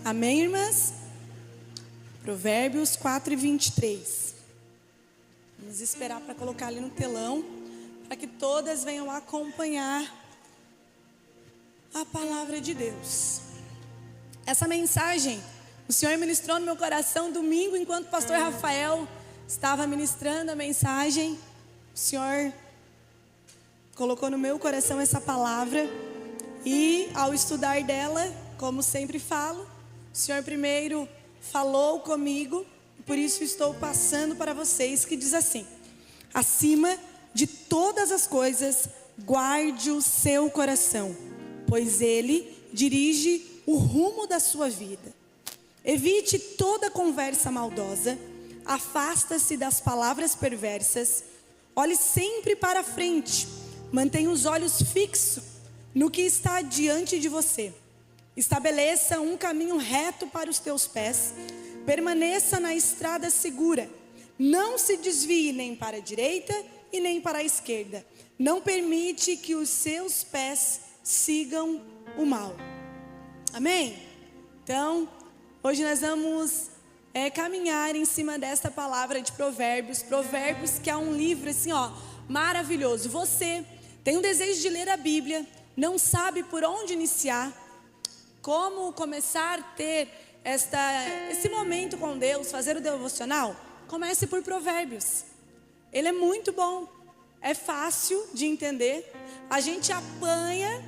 Amém, irmãs? Provérbios 4:23. Vamos esperar para colocar ali no telão, para que todas venham acompanhar a palavra de Deus. Essa mensagem, o Senhor ministrou no meu coração domingo, enquanto o pastor Rafael estava ministrando a mensagem. O Senhor colocou no meu coração essa palavra, e ao estudar dela, como sempre falo, o Senhor primeiro falou comigo, por isso estou passando para vocês, que diz assim: acima de todas as coisas, guarde o seu coração, pois ele dirige o rumo da sua vida. Evite toda conversa maldosa, afasta-se das palavras perversas, olhe sempre para frente, mantenha os olhos fixos no que está diante de você. Estabeleça um caminho reto para os teus pés, permaneça na estrada segura, não se desvie nem para a direita e nem para a esquerda, não permite que os seus pés sigam o mal. Amém? Então, hoje nós vamos caminhar em cima desta palavra de Provérbios, que é um livro assim, maravilhoso. Você tem um desejo de ler a Bíblia, não sabe por onde iniciar, como começar a ter esse momento com Deus, fazer o devocional? Comece por Provérbios. Ele é muito bom, é fácil de entender, a gente apanha,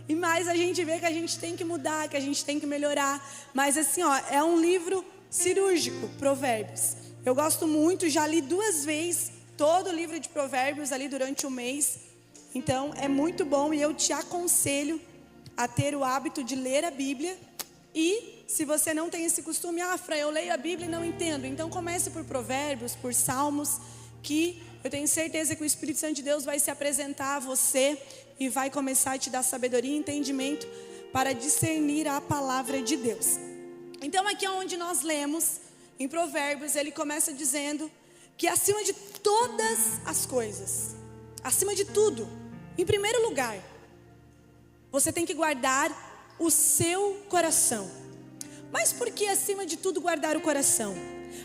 e mais a gente vê que a gente tem que mudar, que a gente tem que melhorar. Mas assim, é um livro cirúrgico, Provérbios. Eu gosto muito, já li 2 vezes todo o livro de Provérbios ali durante um mês. Então é muito bom, e eu te aconselho a ter o hábito de ler a Bíblia. E se você não tem esse costume, Fran, eu leio a Bíblia e não entendo, então comece por Provérbios, por Salmos, que eu tenho certeza que o Espírito Santo de Deus vai se apresentar a você e vai começar a te dar sabedoria e entendimento para discernir a palavra de Deus. Então aqui onde nós lemos, em Provérbios, ele começa dizendo que acima de todas as coisas, acima de tudo, em primeiro lugar, você tem que guardar o seu coração. Mas por que acima de tudo guardar o coração?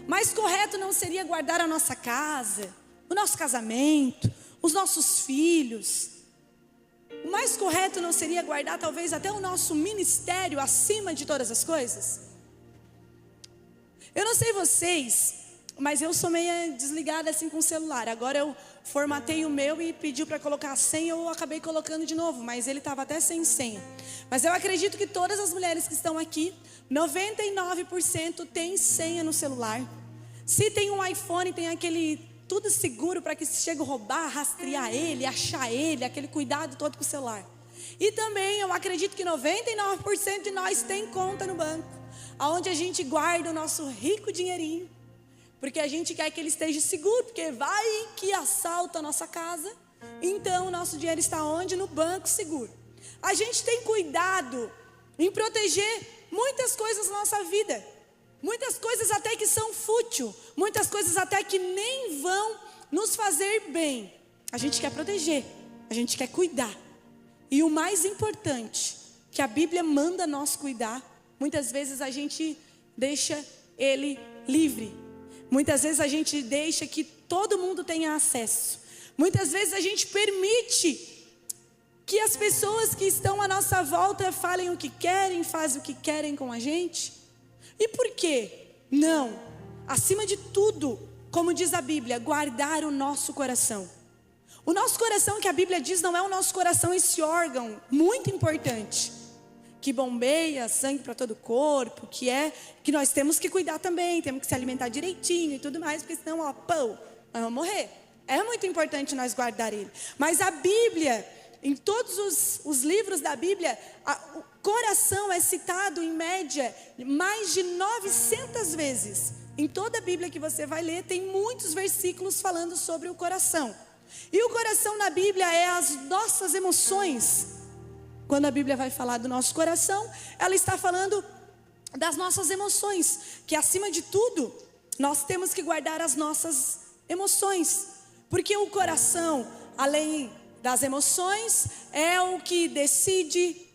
Mais correto não seria guardar a nossa casa, o nosso casamento, os nossos filhos? O mais correto não seria guardar talvez até o nosso ministério acima de todas as coisas? Eu não sei vocês, mas eu sou meio desligada assim com o celular. Agora eu formatei o meu e pediu para colocar a senha, eu acabei colocando de novo, mas ele estava até sem senha. Mas eu acredito que todas as mulheres que estão aqui, 99% tem senha no celular. Se tem um iPhone, tem aquele tudo seguro para que se chegue a roubar, rastrear ele, achar ele, aquele cuidado todo com o celular. E também eu acredito que 99% de nós tem conta no banco, onde a gente guarda o nosso rico dinheirinho, porque a gente quer que ele esteja seguro, porque vai que assalta a nossa casa. Então o nosso dinheiro está onde? No banco seguro. A gente tem cuidado em proteger muitas coisas na nossa vida, muitas coisas até que são fúteis, muitas coisas até que nem vão nos fazer bem. A gente quer proteger, a gente quer cuidar. E o mais importante, que a Bíblia manda nós cuidar, muitas vezes a gente deixa ele livre. Muitas vezes a gente deixa que todo mundo tenha acesso. Muitas vezes a gente permite que as pessoas que estão à nossa volta falem o que querem, fazem o que querem com a gente. E por quê? Não. Acima de tudo, como diz a Bíblia, guardar o nosso coração. O nosso coração, que a Bíblia diz, não é o nosso coração, esse órgão muito importante, que bombeia sangue para todo o corpo, que nós temos que cuidar também, temos que se alimentar direitinho e tudo mais, porque senão, nós vamos morrer. É muito importante nós guardar ele. Mas a Bíblia, em todos os livros da Bíblia, o coração é citado em média mais de 900 vezes. Em toda a Bíblia que você vai ler, tem muitos versículos falando sobre o coração. E o coração na Bíblia é as nossas emoções. Quando a Bíblia vai falar do nosso coração, ela está falando das nossas emoções, que acima de tudo, nós temos que guardar as nossas emoções, porque o coração, além das emoções, é o que decide,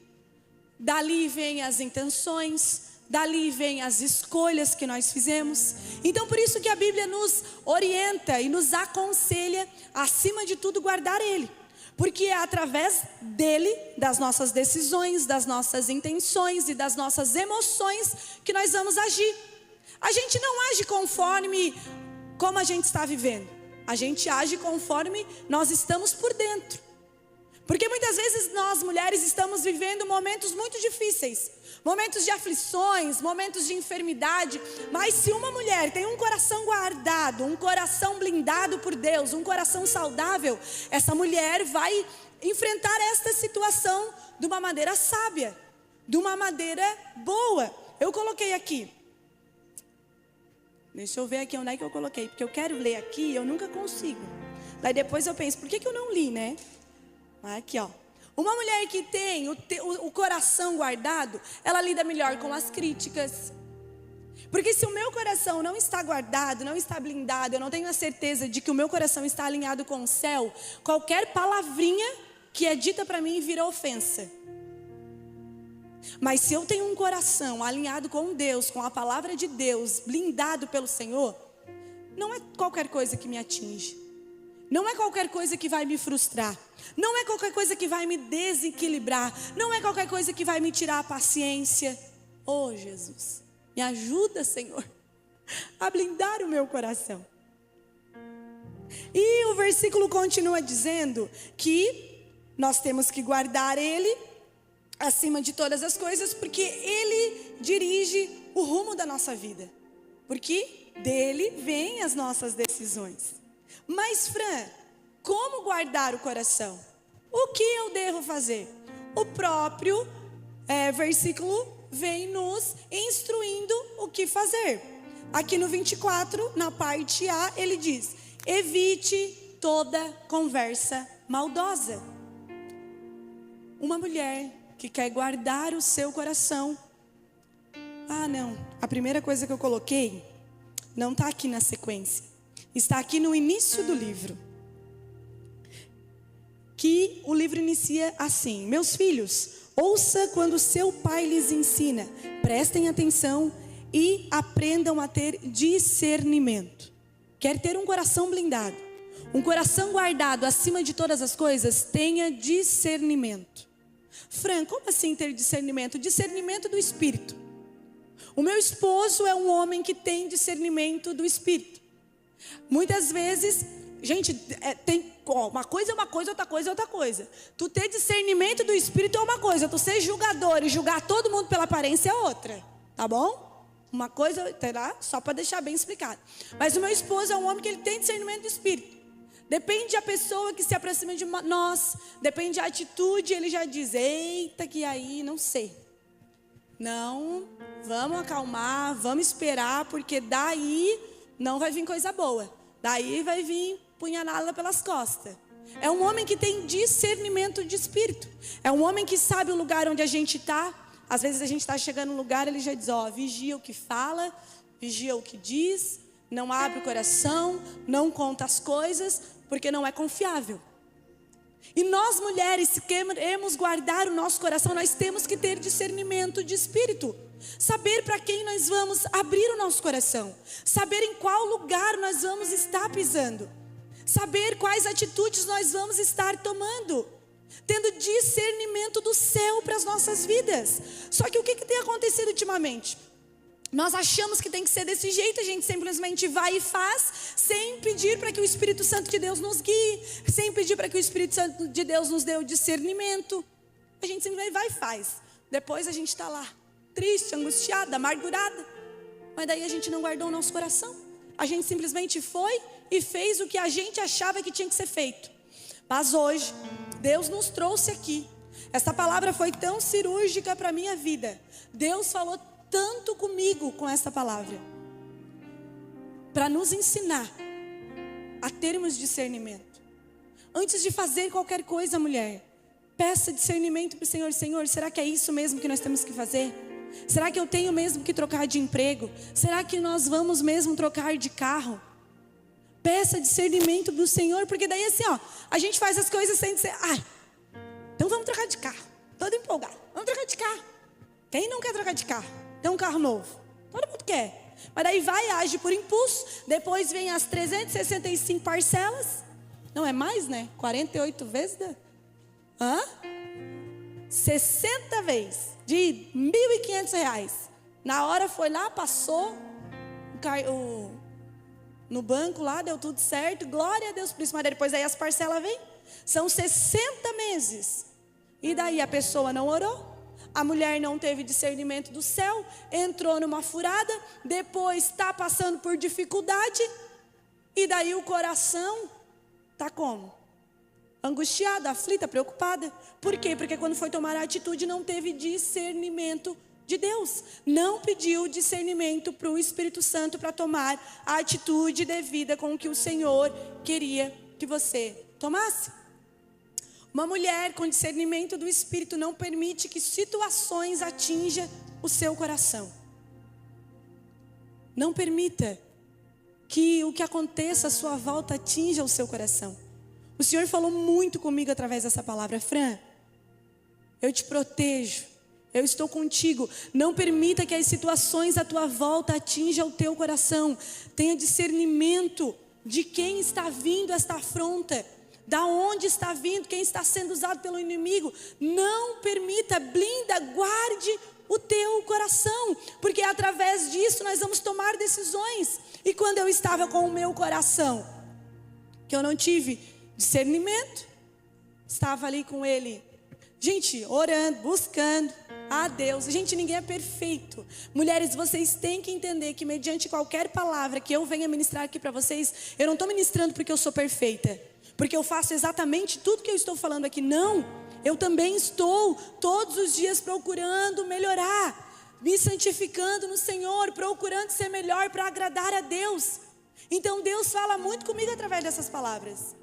dali vem as intenções, dali vem as escolhas que nós fizemos. Então por isso que a Bíblia nos orienta e nos aconselha, acima de tudo, guardar Ele. Porque é através dele, das nossas decisões, das nossas intenções e das nossas emoções que nós vamos agir. A gente não age conforme como a gente está vivendo. A gente age conforme nós estamos por dentro. Porque muitas vezes nós mulheres estamos vivendo momentos muito difíceis. Momentos de aflições, momentos de enfermidade. Mas se uma mulher tem um coração guardado, um coração blindado por Deus, um coração saudável, essa mulher vai enfrentar esta situação de uma maneira sábia, de uma maneira boa. Eu coloquei aqui. Deixa eu ver aqui onde é que eu coloquei, porque eu quero ler aqui e eu nunca consigo. Daí depois eu penso, por que eu não li, né? Aqui, ó. Uma mulher que tem o coração guardado, ela lida melhor com as críticas. Porque se o meu coração não está guardado, não está blindado, eu não tenho a certeza de que o meu coração está alinhado com o céu, qualquer palavrinha que é dita para mim vira ofensa. Mas se eu tenho um coração alinhado com Deus, com a palavra de Deus, blindado pelo Senhor, não é qualquer coisa que me atinge. Não é qualquer coisa que vai me frustrar. Não é qualquer coisa que vai me desequilibrar. Não é qualquer coisa que vai me tirar a paciência. Oh, Jesus, me ajuda, Senhor, a blindar o meu coração. E o versículo continua dizendo que nós temos que guardar Ele acima de todas as coisas, porque Ele dirige o rumo da nossa vida. Porque dele vêm as nossas decisões. Mas, Fran, como guardar o coração? O que eu devo fazer? O próprio versículo vem nos instruindo o que fazer. Aqui no 24, na parte A, ele diz: evite toda conversa maldosa. Uma mulher que quer guardar o seu coração. Ah, não, a primeira coisa que eu coloquei não está aqui na sequência. Está aqui no início do livro. Que o livro inicia assim: meus filhos, ouça quando seu pai lhes ensina. Prestem atenção e aprendam a ter discernimento. Quer ter um coração blindado, um coração guardado acima de todas as coisas? Tenha discernimento. Fran, como assim ter discernimento? Discernimento do Espírito. O meu esposo é um homem que tem discernimento do Espírito. Muitas vezes, gente, tem uma coisa é uma coisa, outra coisa é outra coisa. Tu ter discernimento do Espírito é uma coisa, tu ser julgador e julgar todo mundo pela aparência é outra, tá bom? Uma coisa, terá, só para deixar bem explicado. Mas o meu esposo é um homem que ele tem discernimento do Espírito. Depende da pessoa que se aproxima de nós, depende da atitude, ele já diz: eita, que aí, não sei. Não, vamos acalmar, vamos esperar, porque daí não vai vir coisa boa. Daí vai vir punhalada pelas costas. É um homem que tem discernimento de espírito. É um homem que sabe o lugar onde a gente está. Às vezes a gente está chegando no lugar, ele já diz: ó, vigia o que fala, vigia o que diz, não abre o coração, não conta as coisas, porque não é confiável. E nós mulheres, se queremos guardar o nosso coração, nós temos que ter discernimento de espírito. Saber para quem nós vamos abrir o nosso coração. Saber em qual lugar nós vamos estar pisando. Saber quais atitudes nós vamos estar tomando. Tendo discernimento do céu para as nossas vidas. Só que o que tem acontecido ultimamente? Nós achamos que tem que ser desse jeito, a gente simplesmente vai e faz, sem pedir para que o Espírito Santo de Deus nos guie, sem pedir para que o Espírito Santo de Deus nos dê o discernimento. A gente simplesmente vai e faz. Depois a gente está lá, triste, angustiada, amargurada. Mas daí a gente não guardou o nosso coração. A gente simplesmente foi e fez o que a gente achava que tinha que ser feito. Mas hoje, Deus nos trouxe aqui. Essa palavra foi tão cirúrgica para a minha vida. Deus falou tanto comigo com essa palavra, para nos ensinar a termos discernimento. Antes de fazer qualquer coisa, mulher, peça discernimento para o Senhor. Senhor, será que é isso mesmo que nós temos que fazer? Será que eu tenho mesmo que trocar de emprego? Será que nós vamos mesmo trocar de carro? Peça discernimento do Senhor, porque daí assim, ó, a gente faz as coisas sem dizer: ai, então vamos trocar de carro. Todo empolgado, vamos trocar de carro. Quem não quer trocar de carro? ter um carro novo. Todo mundo quer. Mas daí vai, age por impulso. Depois vem as 365 parcelas. Não é mais, né? 48 vezes. 60 vezes. De R$ 1.500. Na hora foi lá, passou. No banco lá, deu tudo certo. Glória a Deus por isso. Mas depois aí as parcelas vêm. São 60 meses. E daí a pessoa não orou. A mulher não teve discernimento do céu, entrou numa furada, depois está passando por dificuldade, e daí o coração está como? Angustiada, aflita, preocupada. Por quê? Porque quando foi tomar a atitude não teve discernimento de Deus. Não pediu discernimento para o Espírito Santo para tomar a atitude devida com o que o Senhor queria que você tomasse. Uma mulher com discernimento do Espírito não permite que situações atinjam o seu coração. Não permita que o que aconteça à sua volta atinja o seu coração. O Senhor falou muito comigo através dessa palavra. Fran, eu te protejo, eu estou contigo. Não permita que as situações à tua volta atinjam o teu coração. Tenha discernimento de quem está vindo esta afronta. Da onde está vindo, quem está sendo usado pelo inimigo. Não permita, blinda, guarde o teu coração, porque através disso nós vamos tomar decisões. E quando eu estava com o meu coração, que eu não tive discernimento, estava ali com ele, gente, orando, buscando a Deus. Gente, ninguém é perfeito. Mulheres, vocês têm que entender que mediante qualquer palavra que eu venha ministrar aqui para vocês, eu não estou ministrando porque eu sou perfeita, porque eu faço exatamente tudo que eu estou falando aqui. Não, eu também estou todos os dias procurando melhorar, me santificando no Senhor, procurando ser melhor para agradar a Deus. Então Deus fala muito comigo através dessas palavras.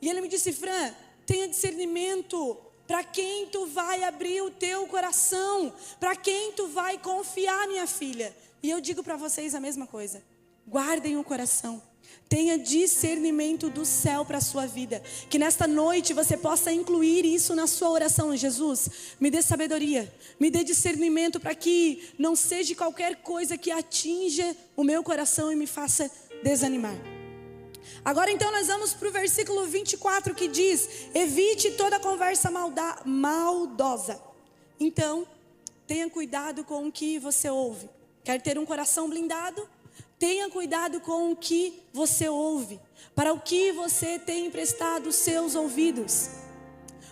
E Ele me disse: Fran, tenha discernimento para quem tu vai abrir o teu coração, para quem tu vai confiar, minha filha. E eu digo para vocês a mesma coisa: guardem o coração. Tenha discernimento do céu para a sua vida. Que nesta noite você possa incluir isso na sua oração. Jesus, me dê sabedoria, me dê discernimento para que não seja qualquer coisa que atinja o meu coração e me faça desanimar. Agora então nós vamos para o versículo 24 que diz: evite toda conversa maldosa. Então, tenha cuidado com o que você ouve. Quer ter um coração blindado? Tenha cuidado com o que você ouve, para o que você tem emprestado os seus ouvidos.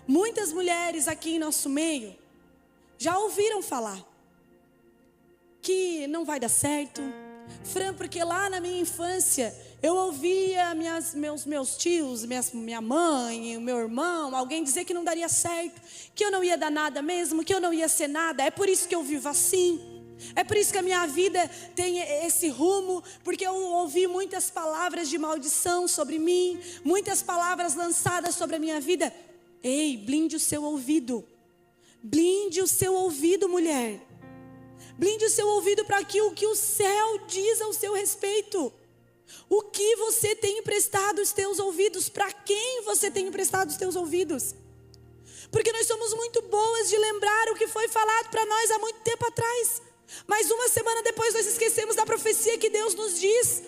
Muitas mulheres aqui em nosso meio já ouviram falar que não vai dar certo. Fran, porque lá na minha infância eu ouvia meus tios, minha mãe, o meu irmão, alguém dizer que não daria certo, que eu não ia dar nada mesmo, que eu não ia ser nada. É por isso que eu vivo assim. É por isso que a minha vida tem esse rumo, porque eu ouvi muitas palavras de maldição sobre mim, muitas palavras lançadas sobre a minha vida. Ei, blinde o seu ouvido. Blinde o seu ouvido, mulher. Blinde o seu ouvido para que o que o céu diz ao seu respeito. O que você tem emprestado os teus ouvidos? Para quem você tem emprestado os teus ouvidos? Porque nós somos muito boas de lembrar o que foi falado para nós há muito tempo atrás. Mas uma semana depois nós esquecemos da profecia que Deus nos diz,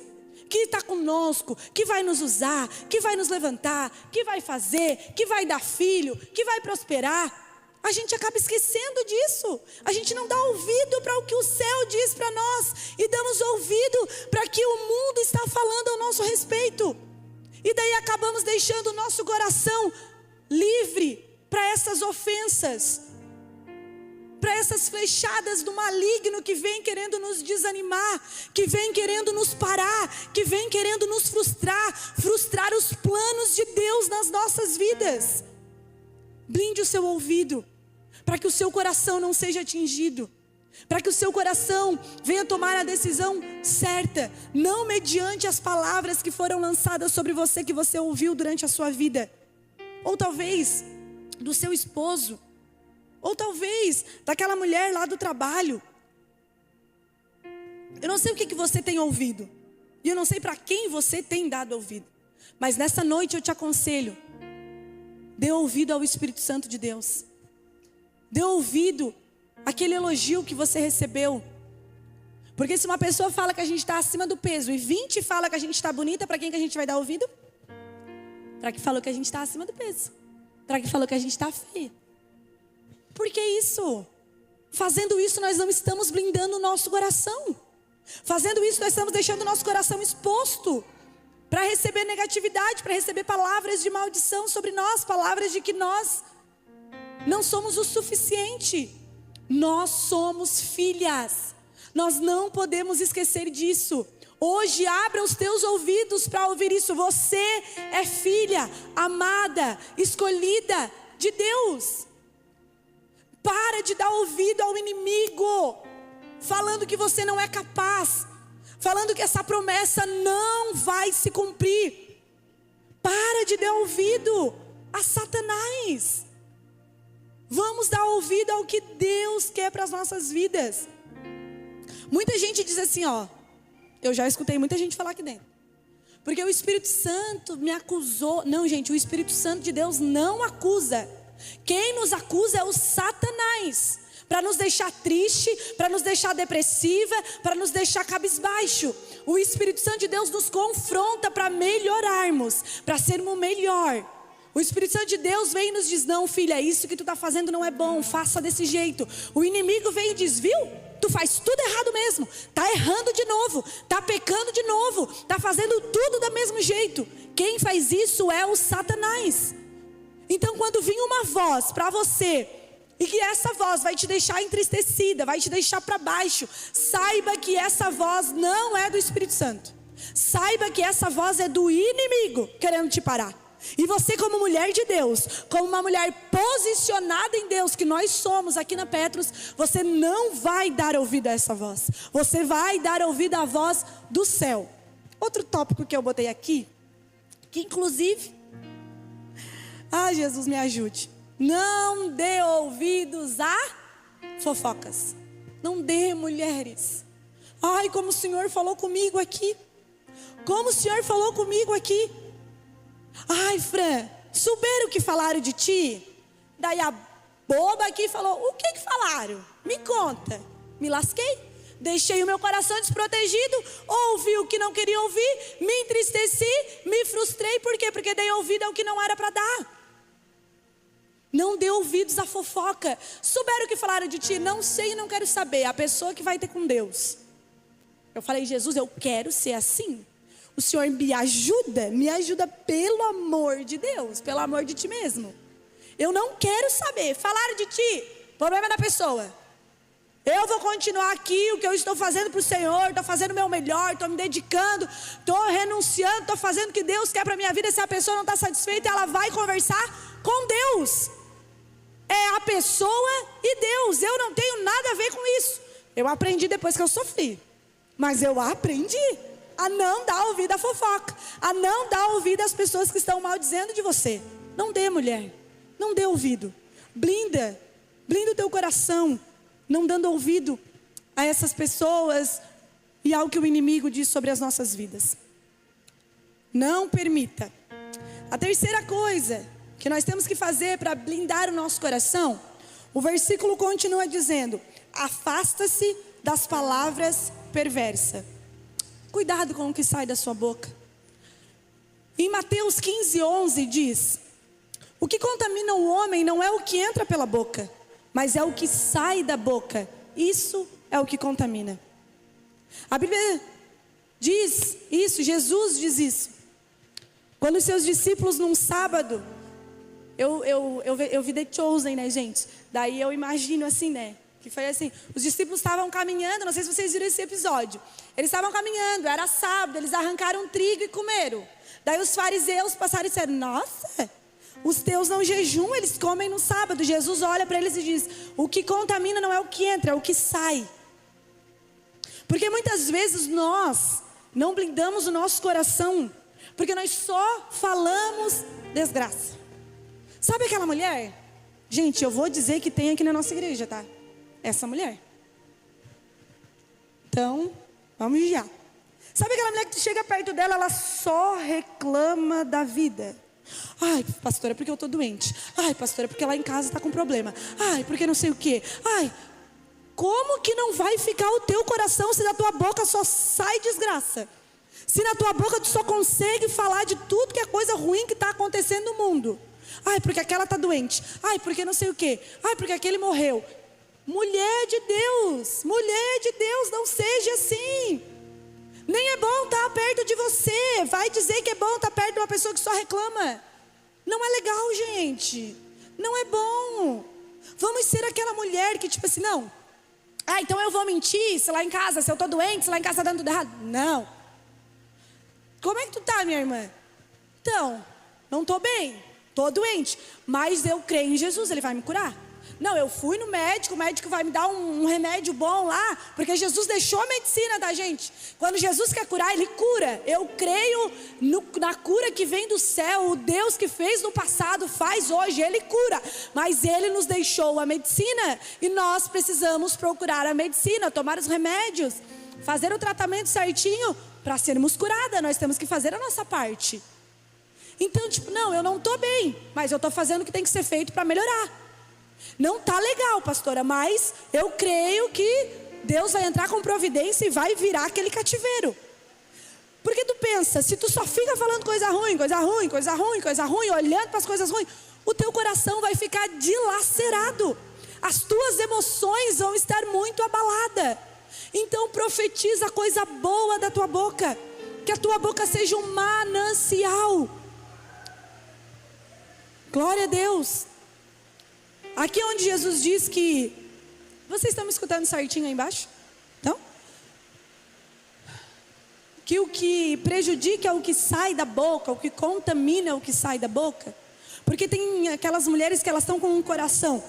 que está conosco, que vai nos usar, que vai nos levantar, que vai fazer, que vai dar filho, que vai prosperar. A gente acaba esquecendo disso. A gente não dá ouvido para o que o céu diz para nós, e damos ouvido para o que o mundo está falando ao nosso respeito. E daí acabamos deixando o nosso coração livre para essas ofensas, para essas flechadas do maligno que vem querendo nos desanimar, que vem querendo nos parar, que vem querendo nos frustrar os planos de Deus nas nossas vidas. Blinde o seu ouvido, para que o seu coração não seja atingido, para que o seu coração venha tomar a decisão certa, não mediante as palavras que foram lançadas sobre você, que você ouviu durante a sua vida, ou talvez do seu esposo, ou talvez daquela mulher lá do trabalho. Eu não sei o que você tem ouvido, e eu não sei para quem você tem dado ouvido, mas nessa noite eu te aconselho: dê ouvido ao Espírito Santo de Deus. Dê ouvido aquele elogio que você recebeu. Porque se uma pessoa fala que a gente está acima do peso e 20 fala que a gente está bonita, para quem que a gente vai dar ouvido? Para que falou que a gente está acima do peso. Para que falou que a gente está feia. Por que isso? Fazendo isso nós não estamos blindando o nosso coração. Fazendo isso nós estamos deixando o nosso coração exposto para receber negatividade, para receber palavras de maldição sobre nós, palavras de que nós não somos o suficiente. Nós somos filhas. Nós não podemos esquecer disso. Hoje abra os teus ouvidos para ouvir isso. Você é filha, amada, escolhida de Deus. Para de dar ouvido ao inimigo, falando que você não é capaz, falando que essa promessa não vai se cumprir. Para de dar ouvido a Satanás. Vamos dar ouvido ao que Deus quer para as nossas vidas. Muita gente diz assim, ó, eu já escutei muita gente falar aqui dentro, porque o Espírito Santo me acusou. Não, gente, o Espírito Santo de Deus não acusa. Quem nos acusa é o Satanás, para nos deixar triste, para nos deixar depressiva, para nos deixar cabisbaixo. O Espírito Santo de Deus nos confronta para melhorarmos, para sermos melhor. O Espírito Santo de Deus vem e nos diz, não filha, isso que tu está fazendo não é bom, faça desse jeito. O inimigo vem e diz, viu? Tu faz tudo errado mesmo, está errando de novo, está pecando de novo, está fazendo tudo do mesmo jeito. Quem faz isso é o Satanás. Então quando vir uma voz para você, e que essa voz vai te deixar entristecida, vai te deixar para baixo, saiba que essa voz não é do Espírito Santo. Saiba que essa voz é do inimigo querendo te parar. E você, como mulher de Deus, como uma mulher posicionada em Deus, que nós somos aqui na Petros, você não vai dar ouvido a essa voz. Você vai dar ouvido à voz do céu. Outro tópico que eu botei aqui, que inclusive, Jesus me ajude. Não dê ouvidos a fofocas. Não dê, mulheres. Ai, como o Senhor falou comigo aqui. Como o Senhor falou comigo aqui. Ai, Fran, souberam o que falaram de ti? Daí a boba aqui falou, o que falaram? Me conta. Me lasquei, deixei o meu coração desprotegido, ouvi o que não queria ouvir, me entristeci, me frustrei. Por quê? Porque dei ouvido ao que não era para dar. Não dê ouvidos à fofoca. Souberam o que falaram de ti? Não sei e não quero saber. A pessoa que vai ter com Deus. Eu falei, Jesus, eu quero ser assim. O Senhor me ajuda pelo amor de Deus, pelo amor de ti mesmo. Eu não quero saber. Falaram de ti, problema da pessoa. Eu vou continuar aqui, o que eu estou fazendo para o Senhor, estou fazendo o meu melhor, estou me dedicando, estou renunciando, estou fazendo o que Deus quer para a minha vida. Se a pessoa não está satisfeita, ela vai conversar com Deus. É a pessoa e Deus. Eu não tenho nada a ver com isso. Eu aprendi depois que eu sofri, mas eu aprendi a não dar ouvido à fofoca, a não dar ouvido às pessoas que estão maldizendo de você. Não dê, mulher, não dê ouvido. Blinda o teu coração, não dando ouvido a essas pessoas e ao que o inimigo diz sobre as nossas vidas. Não permita. A terceira coisa que nós temos que fazer para blindar o nosso coração, o versículo continua dizendo, afasta-se das palavras perversas. Cuidado com o que sai da sua boca. Em Mateus 15:11 diz, o que contamina o homem não é o que entra pela boca, mas é o que sai da boca. Isso é o que contamina. A Bíblia diz isso, Jesus diz isso. Quando os seus discípulos num sábado, eu vi The Chosen, né, gente? Daí eu imagino assim, né? Que foi assim, os discípulos estavam caminhando, não sei se vocês viram esse episódio. Eles estavam caminhando, era sábado, eles arrancaram trigo e comeram. Daí os fariseus passaram e disseram, nossa, os teus não jejuam, eles comem no sábado. Jesus olha para eles e diz, o que contamina não é o que entra, é o que sai. Porque muitas vezes nós não blindamos o nosso coração, porque nós só falamos desgraça. Sabe aquela mulher? Gente, eu vou dizer que tem aqui na nossa igreja, tá? Essa mulher. Então, vamos vigiar. Sabe aquela mulher que tu chega perto dela, ela só reclama da vida. Ai, pastora, porque eu tô doente. Ai, pastora, porque lá em casa tá com problema. Ai, porque não sei o quê. Ai, Como que não vai ficar o teu coração se da tua boca só sai desgraça? Se na tua boca tu só consegue falar de tudo que é coisa ruim que está acontecendo no mundo. Ai, porque aquela está doente. Ai, porque não sei o quê. Ai, porque aquele morreu. Mulher de Deus, não seja assim. Nem é bom estar perto de você. Vai dizer que é bom estar perto de uma pessoa que só reclama. Não é legal, gente. Não é bom. Vamos ser aquela mulher que tipo assim, não. Ah, então eu vou mentir se lá em casa, se eu estou doente, se lá em casa está dando tudo errado. Não. Como é que tu tá, minha irmã? Então, não estou bem. Estou doente. Mas eu creio em Jesus, Ele vai me curar. Não, eu fui no médico, o médico vai me dar um remédio bom lá, porque Jesus deixou a medicina da gente. Quando Jesus quer curar, Ele cura. Eu creio na cura que vem do céu. O Deus que fez no passado, faz hoje, Ele cura. Mas Ele nos deixou a medicina e nós precisamos procurar a medicina, tomar os remédios, fazer o tratamento certinho para sermos curadas. Nós temos que fazer a nossa parte. Então, tipo, não, eu não estou bem, mas eu estou fazendo o que tem que ser feito para melhorar. Não está legal, pastora, mas eu creio que Deus vai entrar com providência e vai virar aquele cativeiro. Porque tu pensa, se tu só fica falando coisa ruim, olhando para as coisas ruins, o teu coração vai ficar dilacerado. As tuas emoções vão estar muito abaladas. Então profetiza coisa boa da tua boca. Que a tua boca seja um manancial. Glória a Deus. Aqui é onde Jesus diz que... Vocês estão me escutando certinho aí embaixo? Então? Que o que prejudica é o que sai da boca, o que contamina é o que sai da boca. Porque tem aquelas mulheres que elas estão com um coração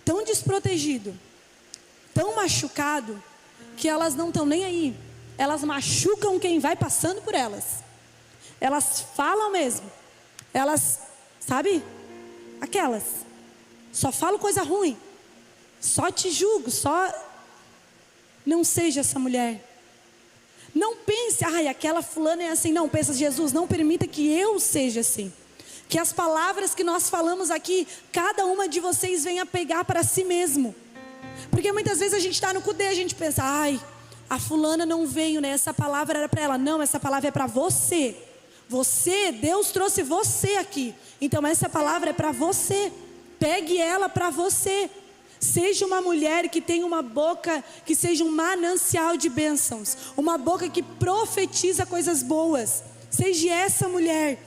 tão desprotegido, tão machucado, que elas não estão nem aí. Elas machucam quem vai passando por elas. Elas falam mesmo. Elas, sabe? Aquelas. Só falo coisa ruim. Só te julgo, só... Não seja essa mulher. Não pense, ai, aquela fulana é assim. Não, pensa, Jesus, não permita que eu seja assim. Que as palavras que nós falamos aqui, cada uma de vocês venha pegar para si mesmo. Porque muitas vezes a gente está no CUDE, a gente pensa, ai, a fulana não veio, né? Essa palavra era para ela. Não, essa palavra é para você. Você, Deus trouxe você aqui. Então essa palavra é para você. Pegue ela para você. Seja uma mulher que tenha uma boca que seja um manancial de bênçãos. Uma boca que profetiza coisas boas. Seja essa mulher.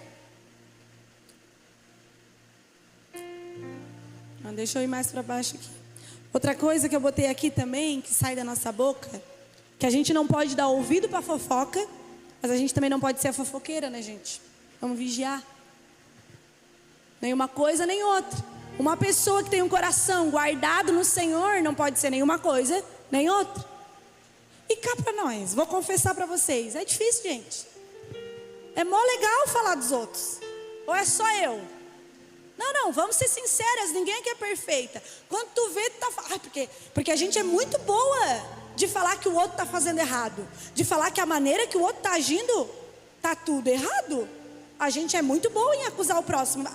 Deixa eu ir mais para baixo aqui. Outra coisa que eu botei aqui também, que sai da nossa boca, que a gente não pode dar ouvido para fofoca, mas a gente também não pode ser a fofoqueira, né, gente? Vamos vigiar. Nem uma coisa, nem outra. Uma pessoa que tem um coração guardado no Senhor não pode ser nenhuma coisa, nem outra. E cá para nós, vou confessar para vocês, é difícil, gente. É mó legal falar dos outros. Ou é só eu? Não, vamos ser sinceras, ninguém aqui é perfeita. Quando tu vê, tu tá... porque a gente é muito boa de falar que o outro está fazendo errado. De falar que a maneira que o outro está agindo, está tudo errado. A gente é muito boa em acusar o próximo.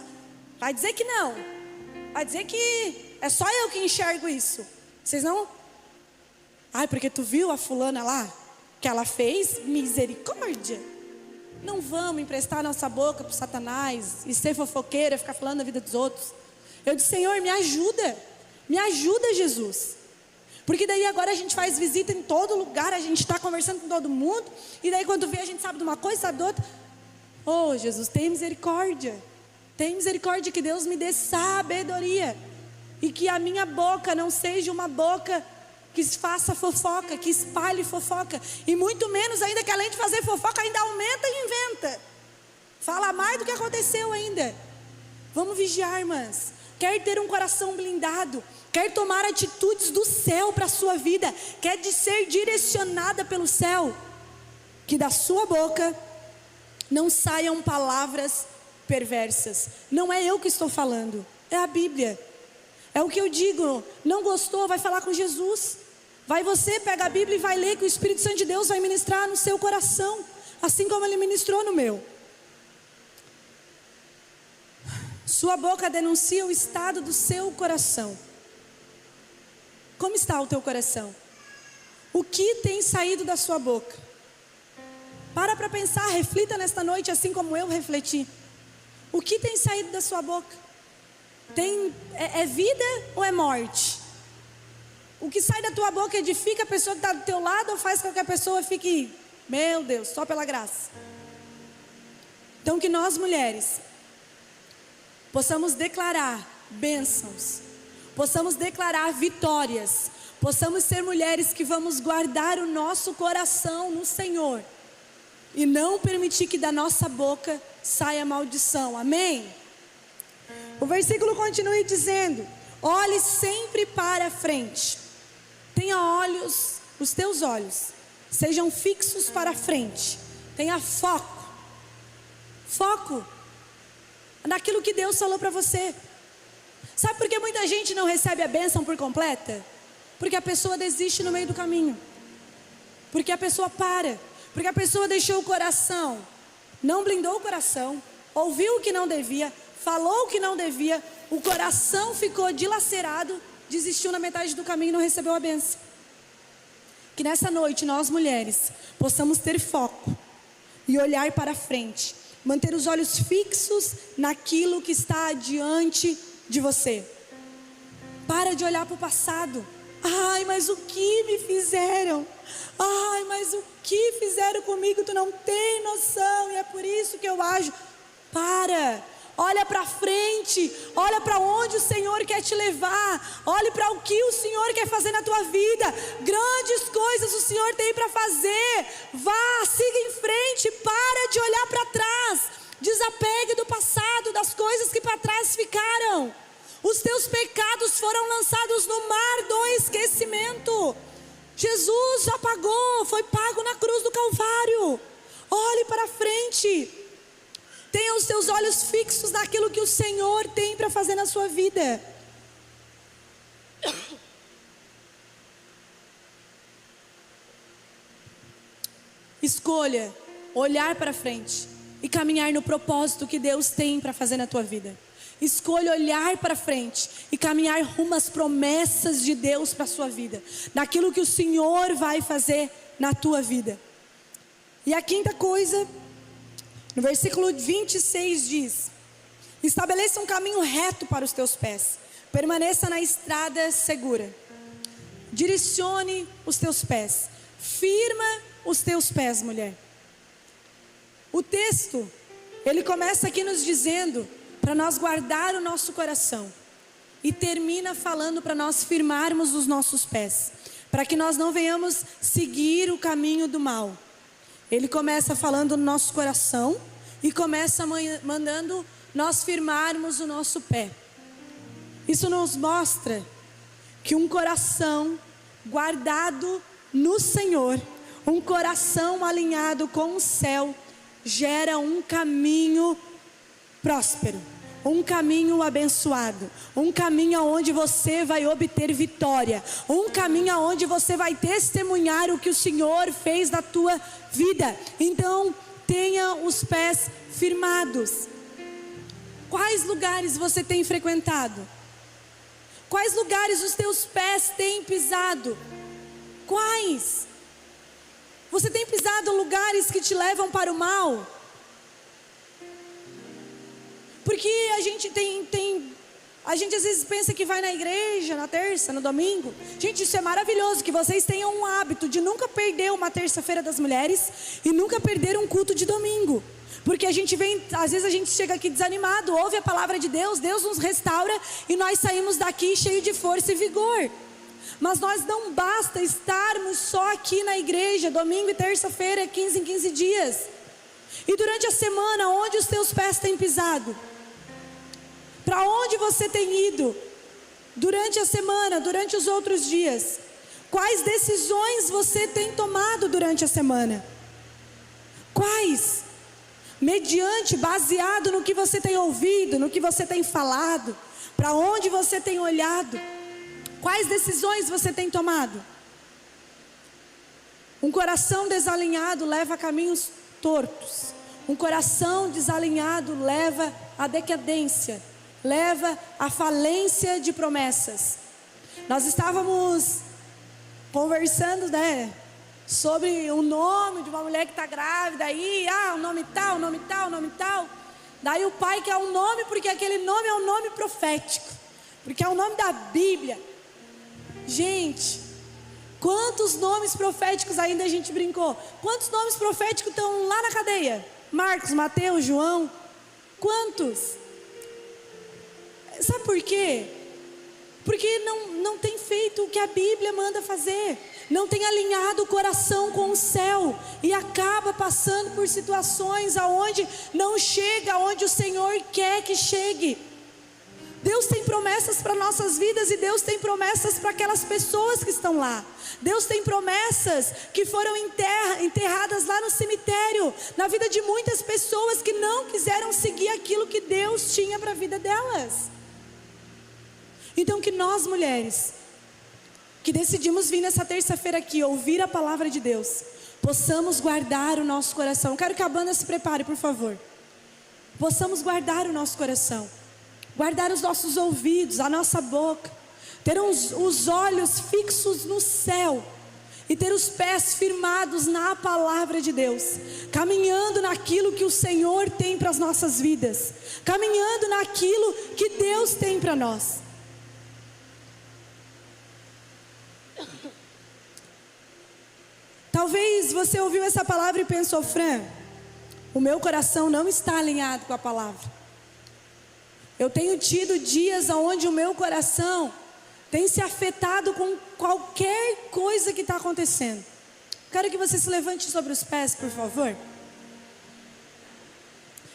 Vai dizer que não. Vai dizer que é só eu que enxergo isso. Vocês não? Ai, porque tu viu a fulana lá? Que ela fez misericórdia. Não vamos emprestar nossa boca para o Satanás e ser fofoqueira, ficar falando da vida dos outros. Eu disse, Senhor, me ajuda. Me ajuda, Jesus. Porque daí agora a gente faz visita em todo lugar, a gente está conversando com todo mundo. E daí quando vê a gente sabe de uma coisa, sabe de outra. Oh, Jesus, tem misericórdia. Tem misericórdia, que Deus me dê sabedoria. E que a minha boca não seja uma boca que faça fofoca, que espalhe fofoca. E muito menos ainda que além de fazer fofoca, ainda aumenta e inventa. Fala mais do que aconteceu ainda. Vamos vigiar, irmãs. Quer ter um coração blindado, quer tomar atitudes do céu para a sua vida, quer de ser direcionada pelo céu, que da sua boca não saiam palavras perversas. Não é eu que estou falando, é a Bíblia. É o que eu digo. Não gostou, vai falar com Jesus. Vai você, pega a Bíblia e vai ler, que o Espírito Santo de Deus vai ministrar no seu coração, assim como Ele ministrou no meu. Sua boca denuncia o estado do seu coração. Como está o teu coração? O que tem saído da sua boca? Para pensar, reflita nesta noite assim como eu refleti. O que tem saído da sua boca? É vida ou é morte? O que sai da tua boca edifica a pessoa que está do teu lado ou faz com que a pessoa fique, meu Deus, só pela graça? Então que nós mulheres possamos declarar bênçãos, possamos declarar vitórias, possamos ser mulheres que vamos guardar o nosso coração no Senhor e não permitir que da nossa boca saia maldição, amém? O versículo continua dizendo: olhe sempre para a frente, tenha olhos, os teus olhos sejam fixos para a frente, tenha foco naquilo que Deus falou para você. Sabe por que muita gente não recebe a bênção por completa? Porque a pessoa desiste no meio do caminho, porque a pessoa para, porque a pessoa deixou o coração, não blindou o coração, ouviu o que não devia, falou o que não devia, o coração ficou dilacerado, desistiu na metade do caminho e não recebeu a bênção. Que nessa noite nós mulheres possamos ter foco e olhar para frente, manter os olhos fixos naquilo que está diante de você. Para de olhar para o passado. Ai, mas o que me fizeram? Ai, mas o que fizeram comigo? Tu não tem noção e é por isso que eu ajo. Olha para frente, olha para onde o Senhor quer te levar, olhe para o que o Senhor quer fazer na tua vida. Grandes coisas o Senhor tem para fazer. Vá, siga em frente, para de olhar para trás. Desapegue do passado, das coisas que para trás ficaram. Os teus pecados foram lançados no mar do esquecimento. Jesus já pagou, foi pago na cruz do Calvário. Olhe para frente. Tenha os seus olhos fixos naquilo que o Senhor tem para fazer na sua vida. Escolha olhar para frente e caminhar no propósito que Deus tem para fazer na tua vida. Escolha olhar para frente e caminhar rumo às promessas de Deus para a sua vida, naquilo que o Senhor vai fazer na tua vida. E a quinta coisa, no versículo 26 diz: estabeleça um caminho reto para os teus pés, permaneça na estrada segura, direcione os teus pés, firma os teus pés, mulher. O texto, ele começa aqui nos dizendo para nós guardar o nosso coração e termina falando para nós firmarmos os nossos pés, para que nós não venhamos seguir o caminho do mal. Ele começa falando no nosso coração e começa mandando nós firmarmos o nosso pé. Isso nos mostra que um coração guardado no Senhor, um coração alinhado com o céu, gera um caminho próspero, um caminho abençoado, um caminho onde você vai obter vitória, um caminho onde você vai testemunhar o que o Senhor fez na tua vida. Então, tenha os pés firmados. Quais lugares você tem frequentado? Quais lugares os teus pés têm pisado? Quais? Você tem pisado em lugares que te levam para o mal? Porque a gente a gente às vezes pensa que vai na igreja na terça, no domingo. Gente, isso é maravilhoso, que vocês tenham um hábito de nunca perder uma terça-feira das mulheres e nunca perder um culto de domingo. Porque a gente vem, às vezes a gente chega aqui desanimado, ouve a palavra de Deus, Deus nos restaura e nós saímos daqui cheio de força e vigor. Mas nós não basta estarmos só aqui na igreja, domingo e terça-feira, 15 em 15 dias. E durante a semana, onde os teus pés têm pisado? Para onde você tem ido? Durante a semana, durante os outros dias? Quais decisões você tem tomado durante a semana? Quais? Mediante, baseado no que você tem ouvido, no que você tem falado, para onde você tem olhado? Quais decisões você tem tomado? Um coração desalinhado leva a caminhos tortos. Um coração desalinhado leva à decadência, leva à falência de promessas. Nós estávamos conversando, né, sobre o nome de uma mulher que está grávida aí, o nome tal, o nome tal, o nome tal. Daí o pai quer um nome porque aquele nome é um nome profético, porque é o nome da Bíblia. Gente, quantos nomes proféticos ainda a gente brincou? Quantos nomes proféticos estão lá na cadeia? Marcos, Mateus, João, quantos? Sabe por quê? Porque não tem feito o que a Bíblia manda fazer, não tem alinhado o coração com o céu, e acaba passando por situações aonde não chega aonde o Senhor quer que chegue. Deus tem promessas para nossas vidas, e Deus tem promessas para aquelas pessoas que estão lá. Deus tem promessas que foram enterradas lá no cemitério, na vida de muitas pessoas que não quiseram seguir aquilo que Deus tinha para a vida delas. Então que nós mulheres, que decidimos vir nessa terça-feira aqui, ouvir a palavra de Deus, possamos guardar o nosso coração. Eu quero que a banda se prepare, por favor. Possamos guardar o nosso coração, guardar os nossos ouvidos, a nossa boca, ter os olhos fixos no céu, e ter os pés firmados na palavra de Deus, caminhando naquilo que o Senhor tem para as nossas vidas, caminhando naquilo que Deus tem para nós. Talvez você ouviu essa palavra e pensou: Fran, o meu coração não está alinhado com a palavra. Eu tenho tido dias onde o meu coração tem se afetado com qualquer coisa que está acontecendo. Quero que você se levante sobre os pés, por favor.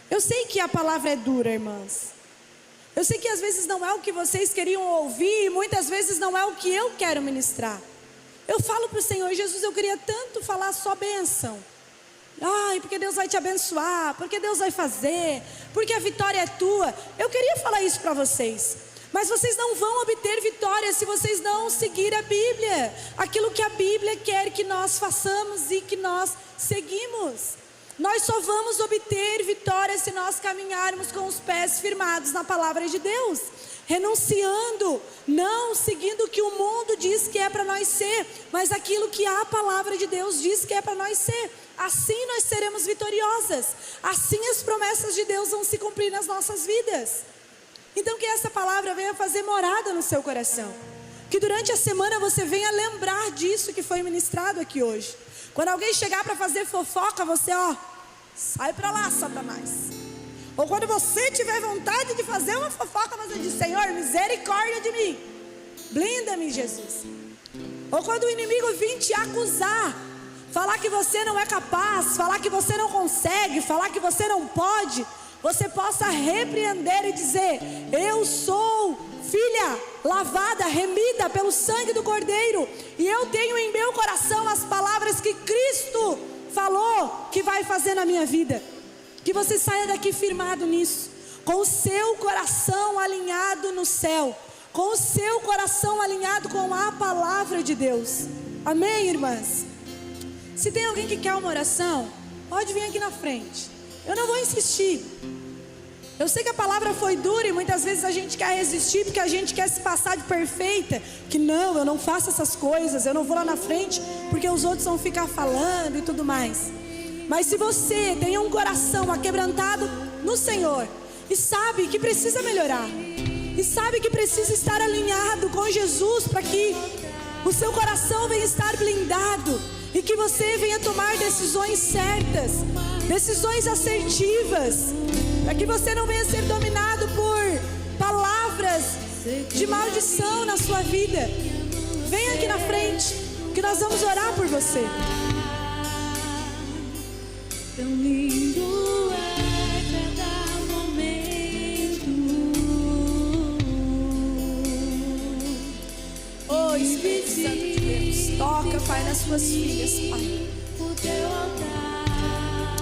Eu sei que a palavra é dura, irmãs. Eu sei que às vezes não é o que vocês queriam ouvir, e muitas vezes não é o que eu quero ministrar. Eu falo para o Senhor: Jesus, eu queria tanto falar só bênção. Ai, porque Deus vai te abençoar, porque Deus vai fazer, porque a vitória é tua. Eu queria falar isso para vocês, mas vocês não vão obter vitória se vocês não seguirem a Bíblia, aquilo que a Bíblia quer que nós façamos e que nós seguimos. Nós só vamos obter vitória se nós caminharmos com os pés firmados na palavra de Deus, renunciando, não seguindo o que o mundo diz que é para nós ser, mas aquilo que a palavra de Deus diz que é para nós ser. Assim nós seremos vitoriosas, assim as promessas de Deus vão se cumprir nas nossas vidas. Então que essa palavra venha fazer morada no seu coração, que durante a semana você venha lembrar disso que foi ministrado aqui hoje. Quando alguém chegar para fazer fofoca, você sai para lá, Satanás. Ou quando você tiver vontade de fazer uma fofoca, você diz: Senhor, misericórdia de mim, blinda-me, Jesus. Ou quando o inimigo vir te acusar, falar que você não é capaz, falar que você não consegue, falar que você não pode, você possa repreender e dizer: eu sou filha lavada, remida pelo sangue do Cordeiro, e eu tenho em meu coração as palavras que Cristo falou que vai fazer na minha vida. Que você saia daqui firmado nisso, com o seu coração alinhado no céu, com o seu coração alinhado com a palavra de Deus. Amém, irmãs? Se tem alguém que quer uma oração, pode vir aqui na frente. Eu não vou insistir. Eu sei que a palavra foi dura e muitas vezes a gente quer resistir porque a gente quer se passar de perfeita. Que não, eu não faço essas coisas, eu não vou lá na frente porque os outros vão ficar falando e tudo mais. Mas se você tem um coração aquebrantado no Senhor e sabe que precisa melhorar, e sabe que precisa estar alinhado com Jesus para que o seu coração venha estar blindado e que você venha tomar decisões certas, decisões assertivas, para que você não venha ser dominado por palavras de maldição na sua vida. Venha aqui na frente que nós vamos orar por você. Tão lindo é cada momento. Oh, Espírito Santo de Deus, toca, Pai, nas suas filhas, Pai.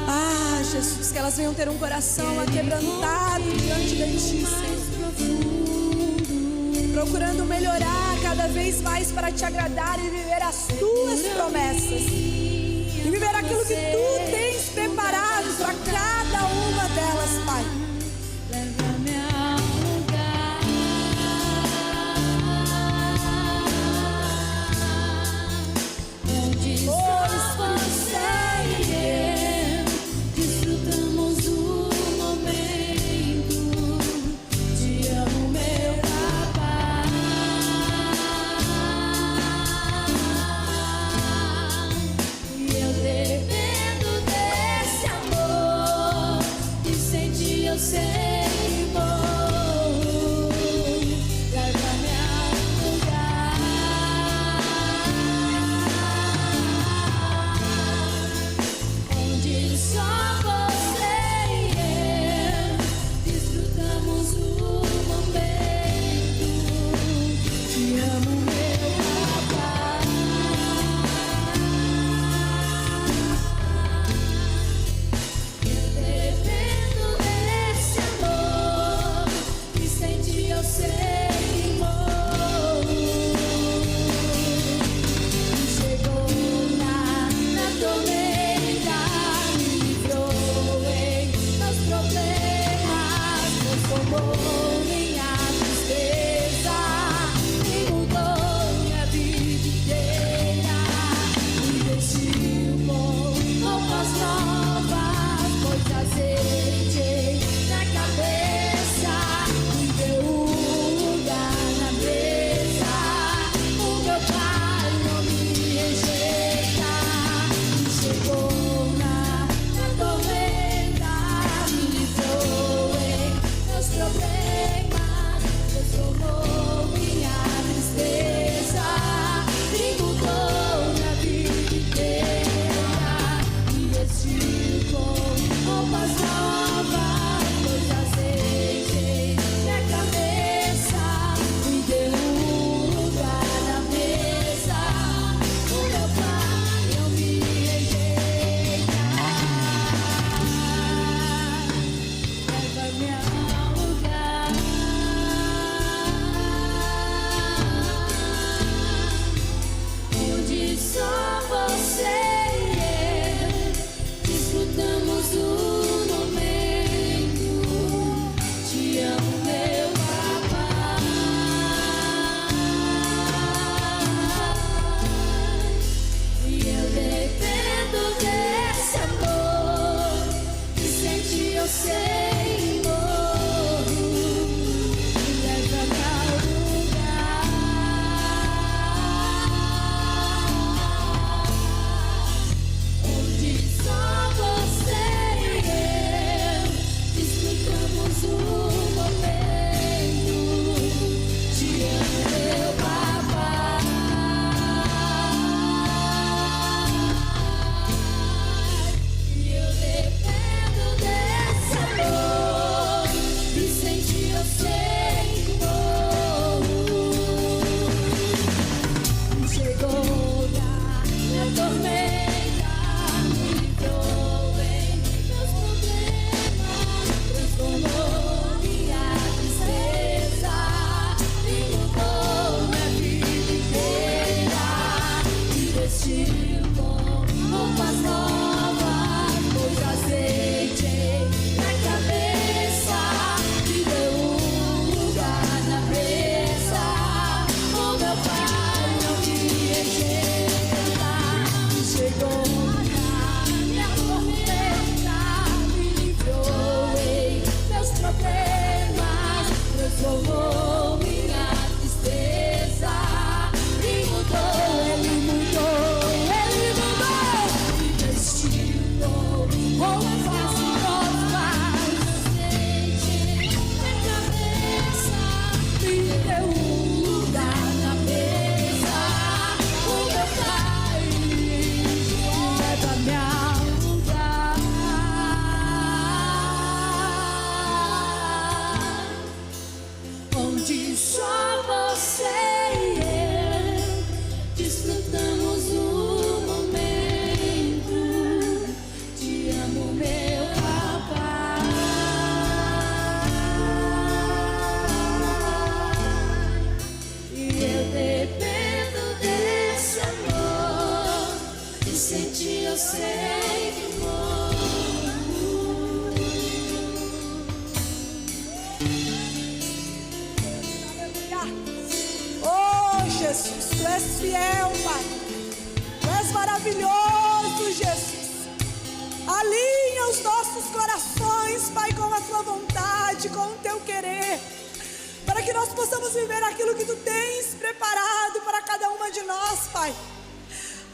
Ah, Jesus, que elas venham ter um coração aquebrantado diante de Ti, Senhor, procurando melhorar cada vez mais para Te agradar e viver as Tuas promessas, e viver aquilo que Tu tens preparado para cada uma delas, Pai. Leva-me ao lugar só você e eu desfrutamos o momento. Te amo, meu papai. E eu dependo desse amor que sente eu sei, morro. Me leva-me ao lugar onde só você e eu desfrutamos o momento. Te amo, meu papai. E eu dependo desse amor que sente eu sei que morro. Chegou na minha tormenta, me livrou em meus problemas, transformou minha tristeza e mudou minha vida inteira. Me vestiu com roupas novas, pôs azeite na cabeça, me deu lugar na mesa. O meu pai não me rejeita. Chegou na minha tormenta, me livrou em meus problemas, transformou minha tristeza e mudou. Ele mudou, ele mudou. Me vestiu com roupas novas, azeite na cabeça, me deu lugar na mesa. O meu pai leva-me ao lugar onde só você e eu desfrutamos o momento. Te amo, meu papai. E eu dependo desse amor que senti eu sei que morro. Oh, Jesus, tu és fiel, Pai. Tu és maravilhoso, Jesus. Alinha os nossos corações, Pai, com a tua vontade, com o teu querer, para que nós possamos viver aquilo que tu tens preparado para cada uma de nós, Pai.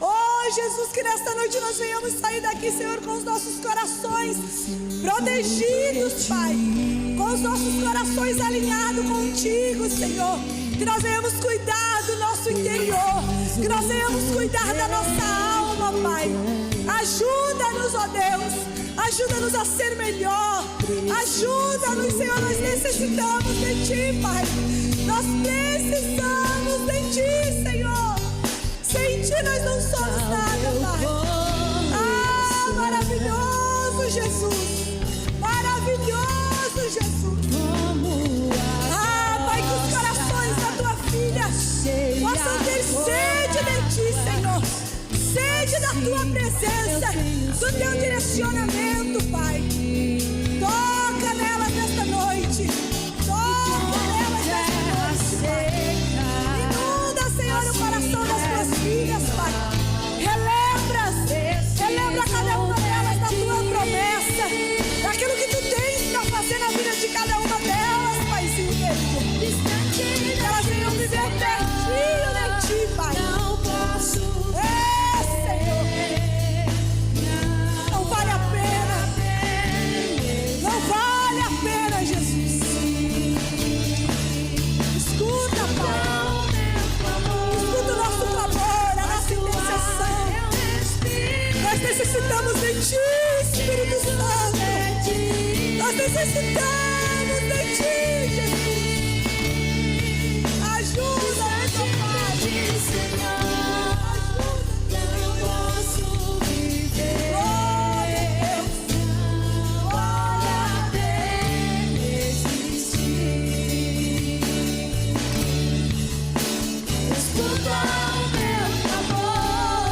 Oh, Jesus, que nesta noite nós venhamos sair daqui, Senhor, com os nossos corações protegidos, Pai, com os nossos corações alinhados contigo, Senhor. Que nós venhamos cuidar do nosso interior, que nós venhamos cuidar da nossa alma, Pai. Ajuda-nos, ó Deus, ajuda-nos a ser melhor. Ajuda-nos, Senhor, nós necessitamos de Ti, Pai. Nós precisamos de Ti, Senhor. Sem Ti nós não somos nada, Pai. Ah, maravilhoso Jesus, maravilhoso Jesus. Ah, Pai, que os corações da Tua filha possam ter sede de Ti, Senhor. Sede da Tua presença, do Teu direcionamento, Pai. Toca nelas nesta noite. Toca nelas nesta noite, Pai. Inunda, Senhor, o coração das Tuas filhas, Pai. Relembra cada uma delas da Tua promessa, daquilo que Tu tens para fazer na vida de cada uma delas, Paizinho querido. Que elas venham viver pertinho de Ti, Pai. Senhor, não vale a pena. Não vale a pena, Jesus. Escuta, Pai. Escuta o nosso clamor, a nossa intercessão. Nós necessitamos de Ti, Espírito Santo. Nós necessitamos de Ti, Jesus. Ajuda-nos, ó Pai. Escuta o meu clamor.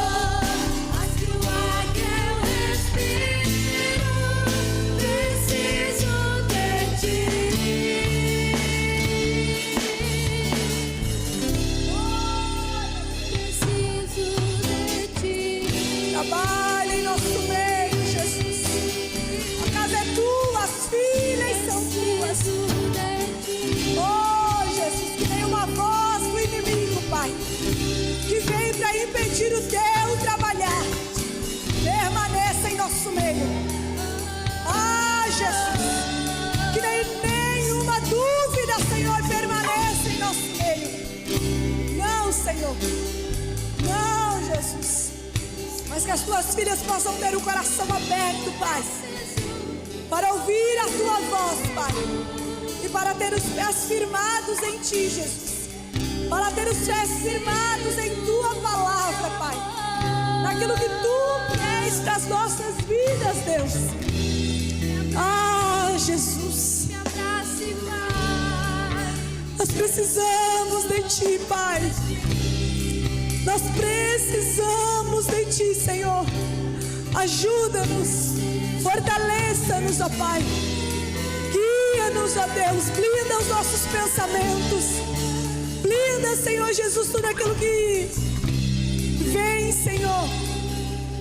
Senhor. Não, Jesus. Mas que as tuas filhas possam ter o coração aberto, Pai, para ouvir a tua voz, Pai, e para ter os pés firmados em ti, Jesus. Para ter os pés firmados em tua palavra, Pai, naquilo que tu queres para as nossas vidas, Deus. Ah, Jesus, nós precisamos de ti, Pai. Nós precisamos de ti, Senhor. Ajuda-nos, fortaleça-nos, ó Pai. Guia-nos, ó Deus. Blinda os nossos pensamentos. Blinda, Senhor Jesus, tudo aquilo que vem, Senhor.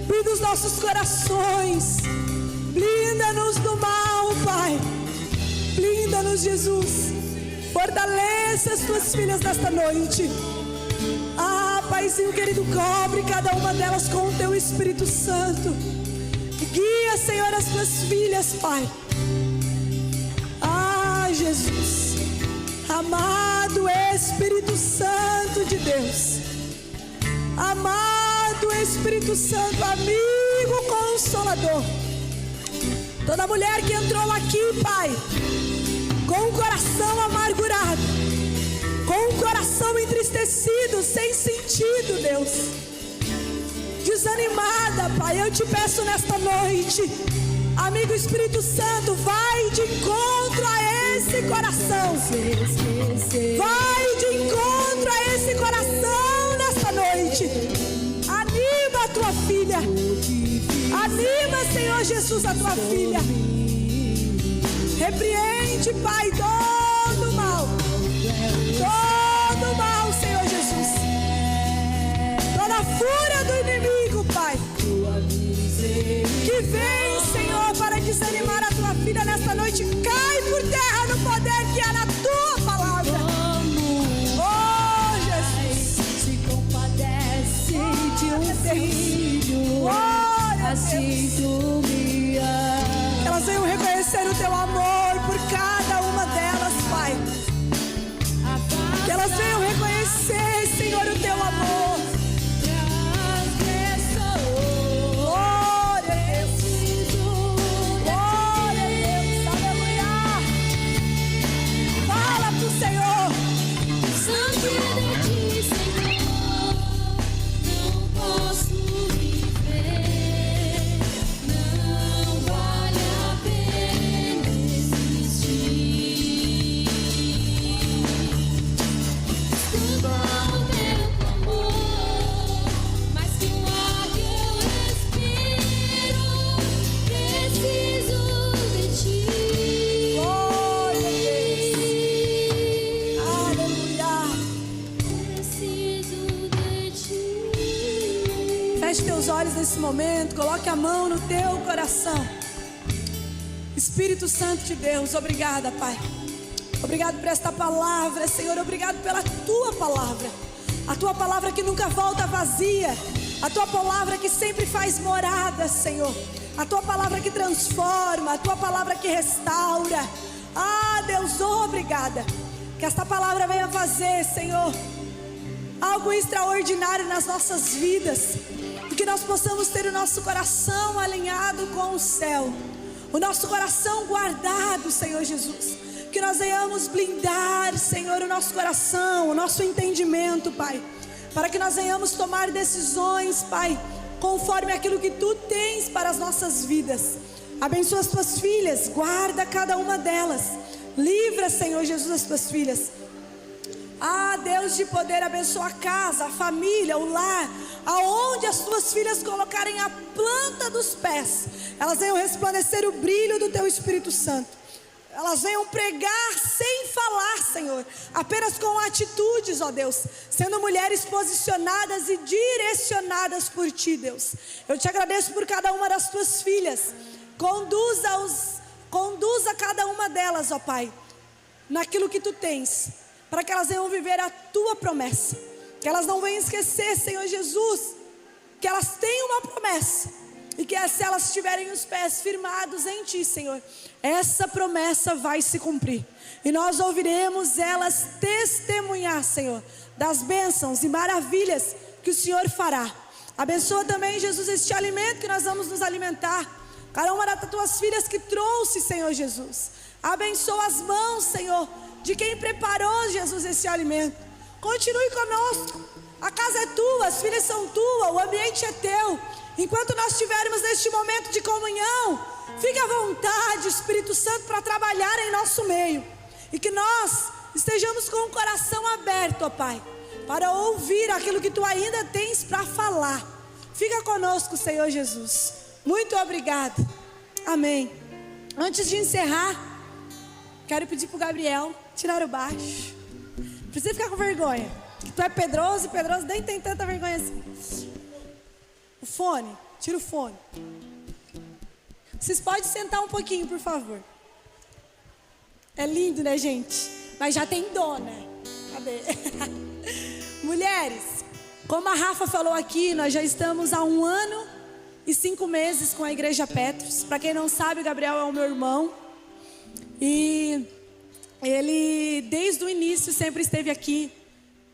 Blinda os nossos corações. Blinda-nos do mal, Pai. Blinda-nos, Jesus. Fortaleça as tuas filhas nesta noite. Ah, Paizinho querido, cobre cada uma delas com o teu Espírito Santo. Guia, Senhor, as tuas filhas, Pai. Ah, Jesus. Amado Espírito Santo de Deus. Amado Espírito Santo, amigo consolador. Toda mulher que entrou aqui, Pai, com o coração amargurado, com o coração entristecido, sem sentido, Deus, desanimada, Pai, eu te peço nesta noite, amigo Espírito Santo, vai de encontro a esse coração. Vai de encontro a esse coração nesta noite. Anima a tua filha. Anima, Senhor Jesus, a tua filha. Repreende, Pai, todo mal. Todo mal, Senhor Jesus. Toda a fúria do inimigo, Pai, que vem, Senhor, para desanimar a tua filha nesta noite, cai por terra no poder que há na tua palavra. Oh, Jesus, se compadece de um filho, assim tu me amas. Elas venham reconhecer o teu amor por cada uma delas, Pai. Que elas venham reconhecer, Senhor, o teu amor. Glória a Deus. Glória a Deus. Aleluia. Fala pro Senhor. Sangue de ti, Senhor, não posso viver, não vale a pena existir. Escuta o teu clamor, mas que um ar que eu respiro, preciso de ti. Glória a Deus. Aleluia. Preciso de ti. Feche teus olhos nesse momento. Coloque a mão no teu coração. Espírito Santo de Deus, obrigada, Pai. Obrigado por esta palavra, Senhor. Obrigado pela tua palavra. A tua palavra que nunca volta vazia. A tua palavra que sempre faz morada, Senhor. A tua palavra que transforma. A tua palavra que restaura. Ah, Deus, obrigada. Que esta palavra venha fazer, Senhor, algo extraordinário nas nossas vidas. E que nós possamos ter o nosso coração alinhado com o céu. O nosso coração guardado, Senhor Jesus. Que nós venhamos blindar, Senhor, o nosso coração, o nosso entendimento, Pai. Para que nós venhamos tomar decisões, Pai, conforme aquilo que Tu tens para as nossas vidas. Abençoa as Tuas filhas, guarda cada uma delas. Livra, Senhor Jesus, as Tuas filhas. Ah, Deus, de poder abençoar a casa, a família, o lar, aonde as Tuas filhas colocarem a planta dos pés, elas venham resplandecer o brilho do Teu Espírito Santo. Elas venham pregar sem falar, Senhor, apenas com atitudes, ó Deus, sendo mulheres posicionadas e direcionadas por Ti, Deus. Eu Te agradeço por cada uma das Tuas filhas. Conduza cada uma delas, ó Pai, naquilo que Tu tens, para que elas venham viver a Tua promessa. Que elas não venham esquecer, Senhor Jesus, que elas têm uma promessa. E que se elas tiverem os pés firmados em Ti, Senhor, essa promessa vai se cumprir. E nós ouviremos elas testemunhar, Senhor, das bênçãos e maravilhas que o Senhor fará. Abençoa também, Jesus, este alimento que nós vamos nos alimentar. Cada uma das tuas filhas que trouxe, Senhor Jesus. Abençoa as mãos, Senhor, de quem preparou, Jesus, esse alimento. Continue conosco. A casa é tua, as filhas são tuas, o ambiente é teu. Enquanto nós estivermos neste momento de comunhão, fique à vontade, Espírito Santo, para trabalhar em nosso meio. E que nós estejamos com o coração aberto, ó Pai, para ouvir aquilo que tu ainda tens para falar. Fica conosco, Senhor Jesus. Muito obrigado. Amém. Antes de encerrar, quero pedir para o Gabriel tirar o baixo. Não precisa ficar com vergonha, que tu é Pedroso e Pedroso nem tem tanta vergonha assim. O fone, tira o fone. Vocês podem sentar um pouquinho, por favor. É lindo, né, gente? Mas já tem dó, né? Cadê? Mulheres, como a Rafa falou aqui, nós já estamos há 1 ano e 5 meses com a Igreja Petros. Para quem não sabe, o Gabriel é o meu irmão. E ele, desde o início, sempre esteve aqui.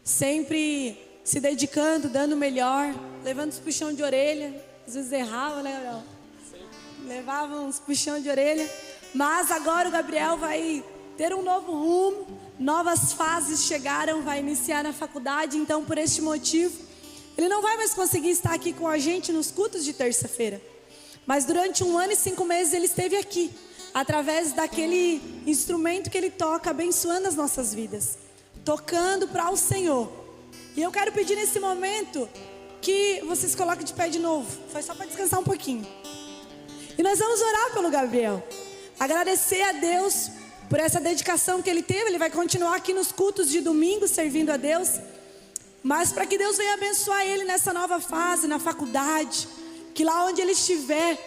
Sempre se dedicando, dando o melhor. Levando os puxão de orelha. Às vezes errava, né, Gabriel? Levava uns puxão de orelha. Mas agora o Gabriel vai ter um novo rumo. Novas fases chegaram, vai iniciar na faculdade. Então, por este motivo, ele não vai mais conseguir estar aqui com a gente nos cultos de terça-feira. Mas durante 1 ano e 5 meses ele esteve aqui, através daquele instrumento que ele toca, abençoando as nossas vidas, tocando para o Senhor. E eu quero pedir nesse momento que vocês coloquem de pé de novo. Foi só para descansar um pouquinho. E nós vamos orar pelo Gabriel, agradecer a Deus por essa dedicação que ele teve. Ele vai continuar aqui nos cultos de domingo, servindo a Deus. Mas para que Deus venha abençoar ele nessa nova fase, na faculdade. Que lá onde ele estiver,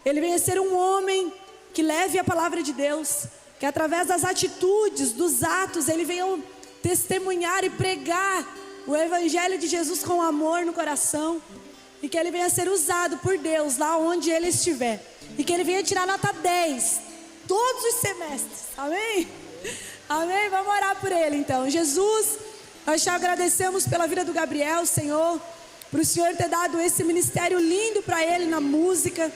ele venha ser um homem que leve a palavra de Deus. Que através das atitudes, dos atos, ele venha testemunhar e pregar o Evangelho de Jesus com amor no coração. E que ele venha ser usado por Deus lá onde ele estiver. E que ele venha tirar nota 10 todos os semestres. Amém? Amém? Vamos orar por ele então. Jesus, nós te agradecemos pela vida do Gabriel, Senhor. Por o Senhor ter dado esse ministério lindo para ele na música.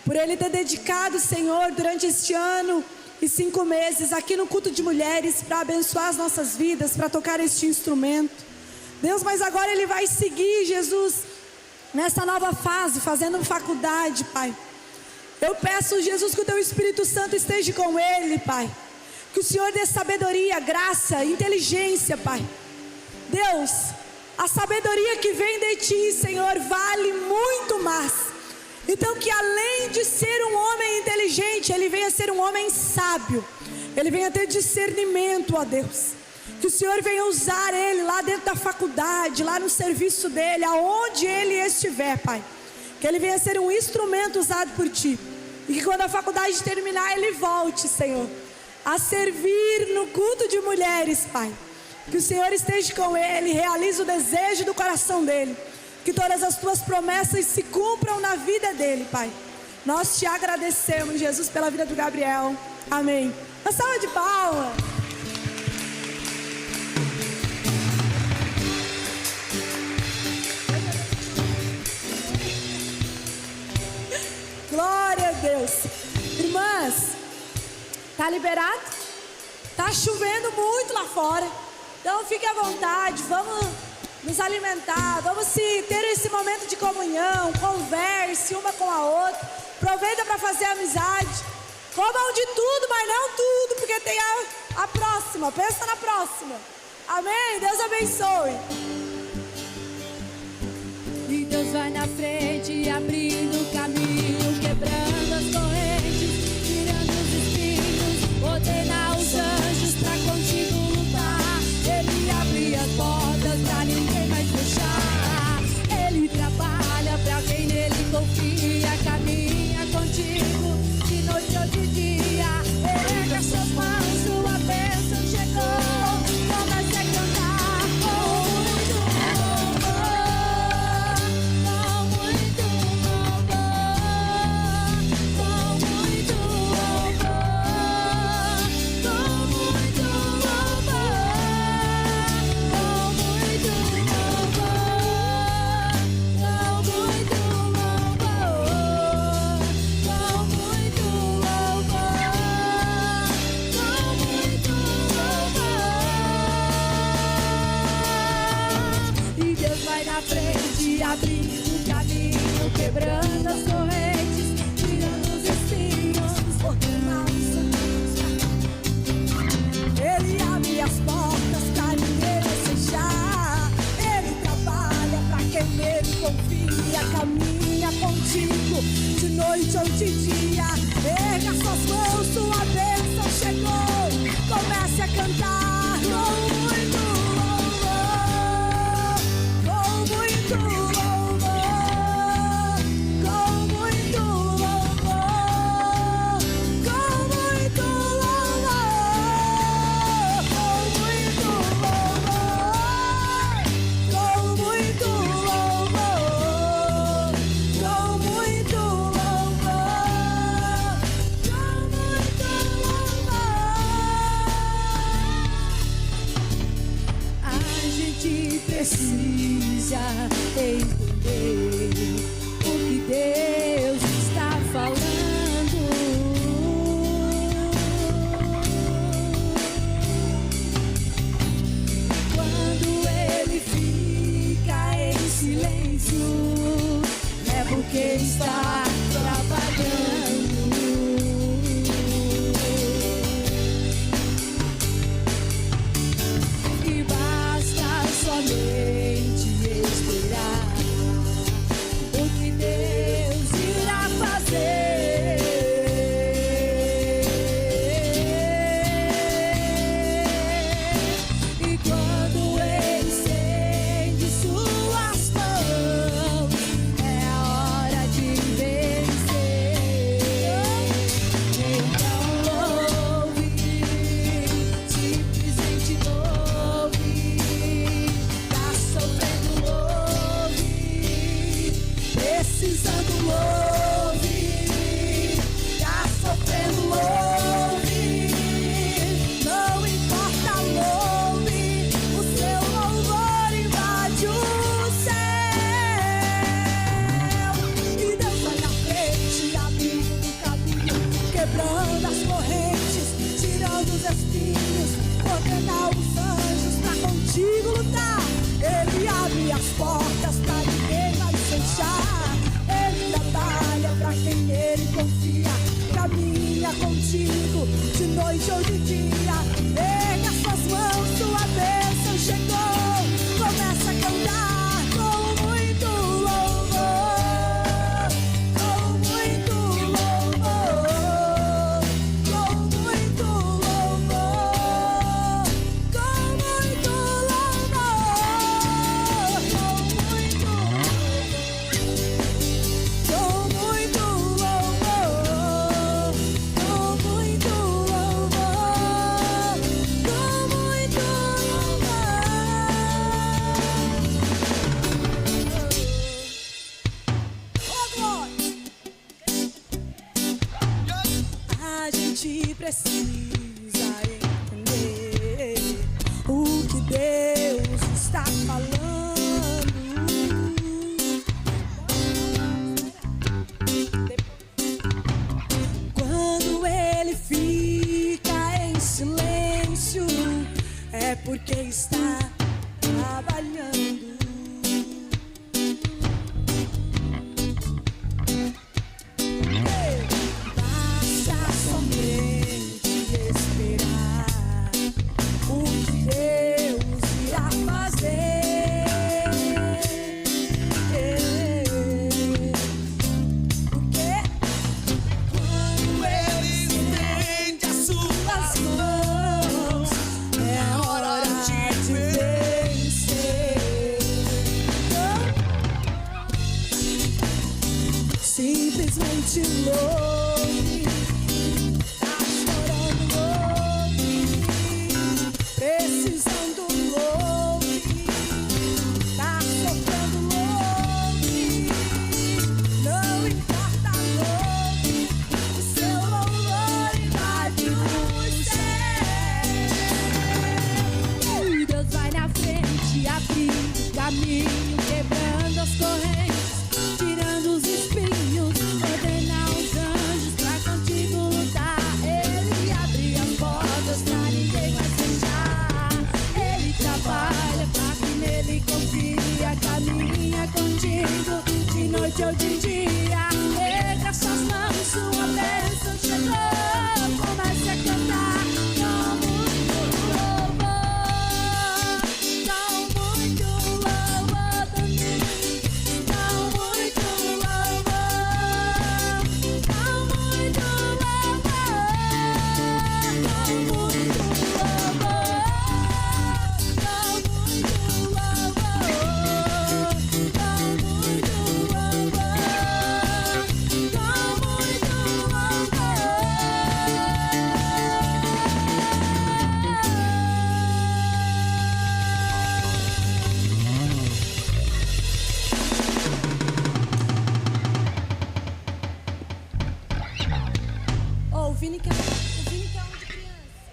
Por ele ter dedicado, Senhor, durante este 1 ano e 5 meses aqui no culto de mulheres para abençoar as nossas vidas, para tocar este instrumento. Deus, mas agora ele vai seguir, Jesus, nessa nova fase, fazendo faculdade, Pai. Eu peço, Jesus, que o Teu Espírito Santo esteja com ele, Pai. Que o Senhor dê sabedoria, graça, inteligência, Pai. Deus, a sabedoria que vem de Ti, Senhor, vale muito mais. Então que além de ser um homem inteligente, ele venha ser um homem sábio. Ele venha ter discernimento, ó Deus. Que o Senhor venha usar ele lá dentro da faculdade, lá no serviço dele, aonde ele estiver, Pai. Que ele venha ser um instrumento usado por Ti. E que quando a faculdade terminar, ele volte, Senhor, a servir no culto de mulheres, Pai. Que o Senhor esteja com ele, realize o desejo do coração dele. Que todas as Tuas promessas se cumpram na vida dele, Pai. Nós Te agradecemos, Jesus, pela vida do Gabriel. Amém. Uma salva de palmas. Glória a Deus. Irmãs, tá liberado? Tá chovendo muito lá fora. Então fique à vontade, vamos nos alimentar, vamos ter esse momento de comunhão, converse uma com a outra. Aproveita para fazer amizade. Comam de tudo, mas não tudo, porque tem a próxima. Pensa na próxima. Amém? Deus abençoe. E Deus vai na frente, abrindo o caminho, quebrando as correntes, tirando os espinhos, ordena os anjos pra contigo lutar. Ele abre as portas pra ninguém mais fechar. Ele trabalha pra quem nele confia, caminha contigo de noite ou de dia. Erga suas mãos, sua bênção chegou. Comece a cantar com muito louvor, com muito louvor. abrindo caminho, quebrando as correntes, tirando os espinhos, ordenando os santos. Ele abre as portas pra ninguém fechar. Ele trabalha pra quem nele confia, caminha contigo de noite ou de dia. Erga suas mãos, sua bênção chegou. Comece a cantar com muito louvor, com muito louvor, com muito louvor, com muito louvor, com muito louvor, com muito louvor, com muito louvor, com muito louvor. A gente precisa entender o que Deus está falando. Quando Ele fica em silêncio, é porque está trabalhando. E basta somente esperar o que Deus irá fazer. E quando Ele estende suas mãos, é hora de vencer. Então louve, simplesmente louve. Tá sofrendo, louve. Precisando, louve. Tá sofrendo, louve. Não importa, louve. O seu louvor invade o céu. E Deus vai na frente, abrindo o caminho, quebrando as correntes, tirando os espinhos, ordenar os anjos pra contigo lutar. Ele abre as portas pra ninguém mais fechar. Ele trabalha pra quem nele confia, caminha contigo de noite ou de dia. Erga suas mãos, sua bênção chegou. Começa a cantar com muito louvor, com muito louvor, com muito louvor, com muito louvor, com muito louvor, com muito louvor, com muito louvor, com muito louvor. A gente precisa entender o que Deus está falando. Quando Ele fica em silêncio, é porque está trabalhando. Basta somente esperar o que Deus irá fazer. Porque quando Ele estende as suas mãos, é hora de vencer. Simplesmente louve. Tá chorando, louve. Precisando, louve. Tá sofrendo, louve. Não importa, louve. O seu louvor invade o céu. E Deus vai na frente, abrindo caminho, quebrando as correntes, tirando os espinhos, ordena os anjos pra cantar. Vini quer um de criança.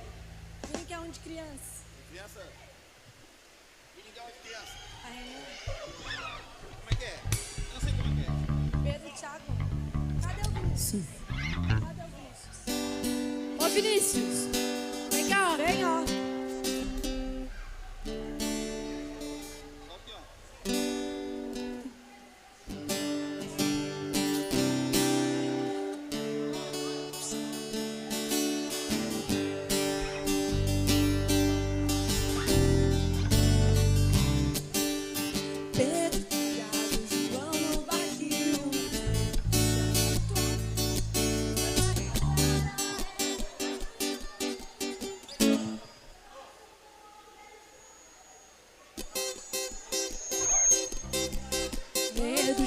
O Vini quer um de criança. Criança? Vini quer um de criança. Como é que é? Eu não sei como é que é. Pedro, Thiago. Cadê o Vinícius? Cadê o Vinícius? Ô, Vinícius, vem cá, ó. Vem, ó. Só aqui, ó. Pedro,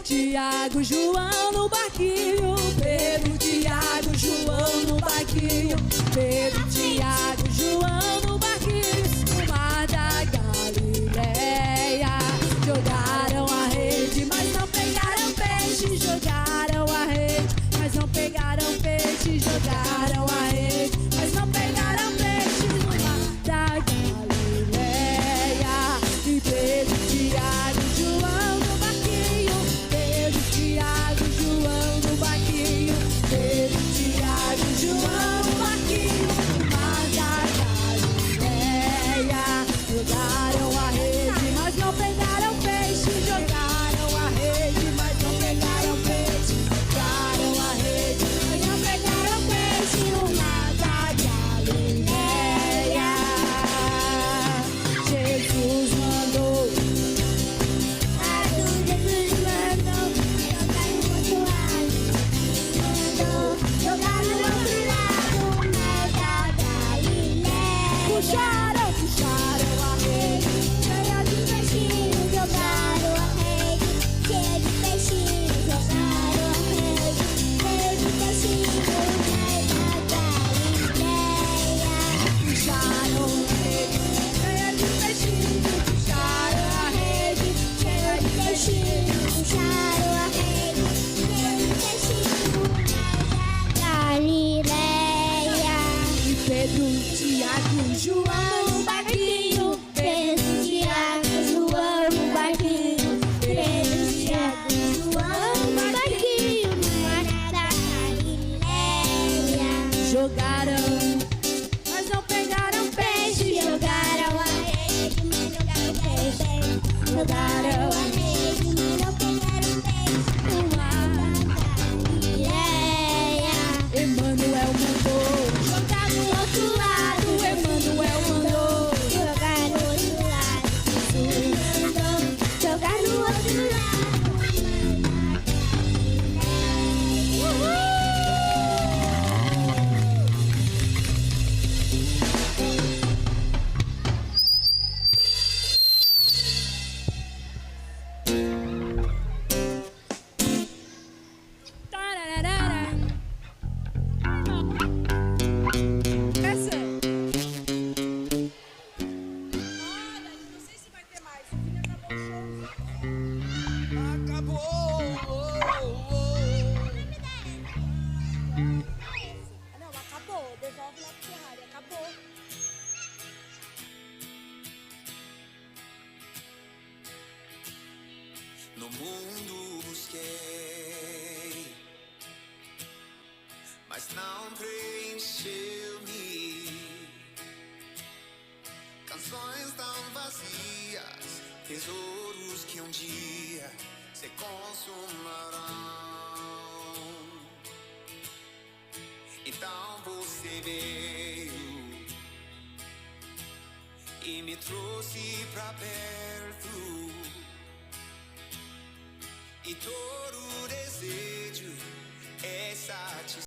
Thiago, João no barquinho. Pedro, Tiago, João no barquinho. Pedro, Tiago, João no barquinho. Pedro, Tiago, João no barquinho. No mar da Galileia. Jogaram a rede, mas não pegaram peixe. Jogaram a rede, mas não pegaram peixe. Jogaram a rede, mas não pegaram peixe. No mar da Galileia. E Pedro, Tiago, João no barquinho. Pedro, Tiago, João no barquinho. Pedro, Tiago, João no barquinho. No mar da Galileia. Jogaram a rede, mas não pegaram peixe. Jogaram a rede, mas não pegaram peixe. Jogaram a rede, mas não pegaram peixe. No mar da Galileia. Jesus mandou. Puxaram, puxaram a rede, cheia de peixinhos, jogaram a rede, cheia de peixinhos, jogaram a rede, cheia de peixinhos, puxaram a rede, cheia de peixinhos, puxaram a rede, cheia de peixinhos, puxaram a rede, cheia de peixinhos, Galileia. E Pedro, Tiago, João no barquinho. Pedro, Tiago, João no barquinho. Pedro, Tiago, João no barquinho. No mar da Galileia. Jogaram, mas não pegaram peixe. Jogaram a rede, mas não pegaram peixe. Jogaram a rede, mas não pegaram peixe. No mar da Galileia. Emmanuel mandou jogar no outro lado. Emmanuel mandou jogar no outro lado. Jesus mandou jogar no outro lado. Tararara. Essa. Olha, não sei se vai ter mais. O Vini acabou o show. Acabou! Não, acabou. Devolve lá pro Ferrari. Acabou. No mundo busquei, mas não preencheu-me. Canções tão vazias, tesouros que um dia se consumarão. Então você veio e me trouxe pra perto. E todo desejo é satisfeito.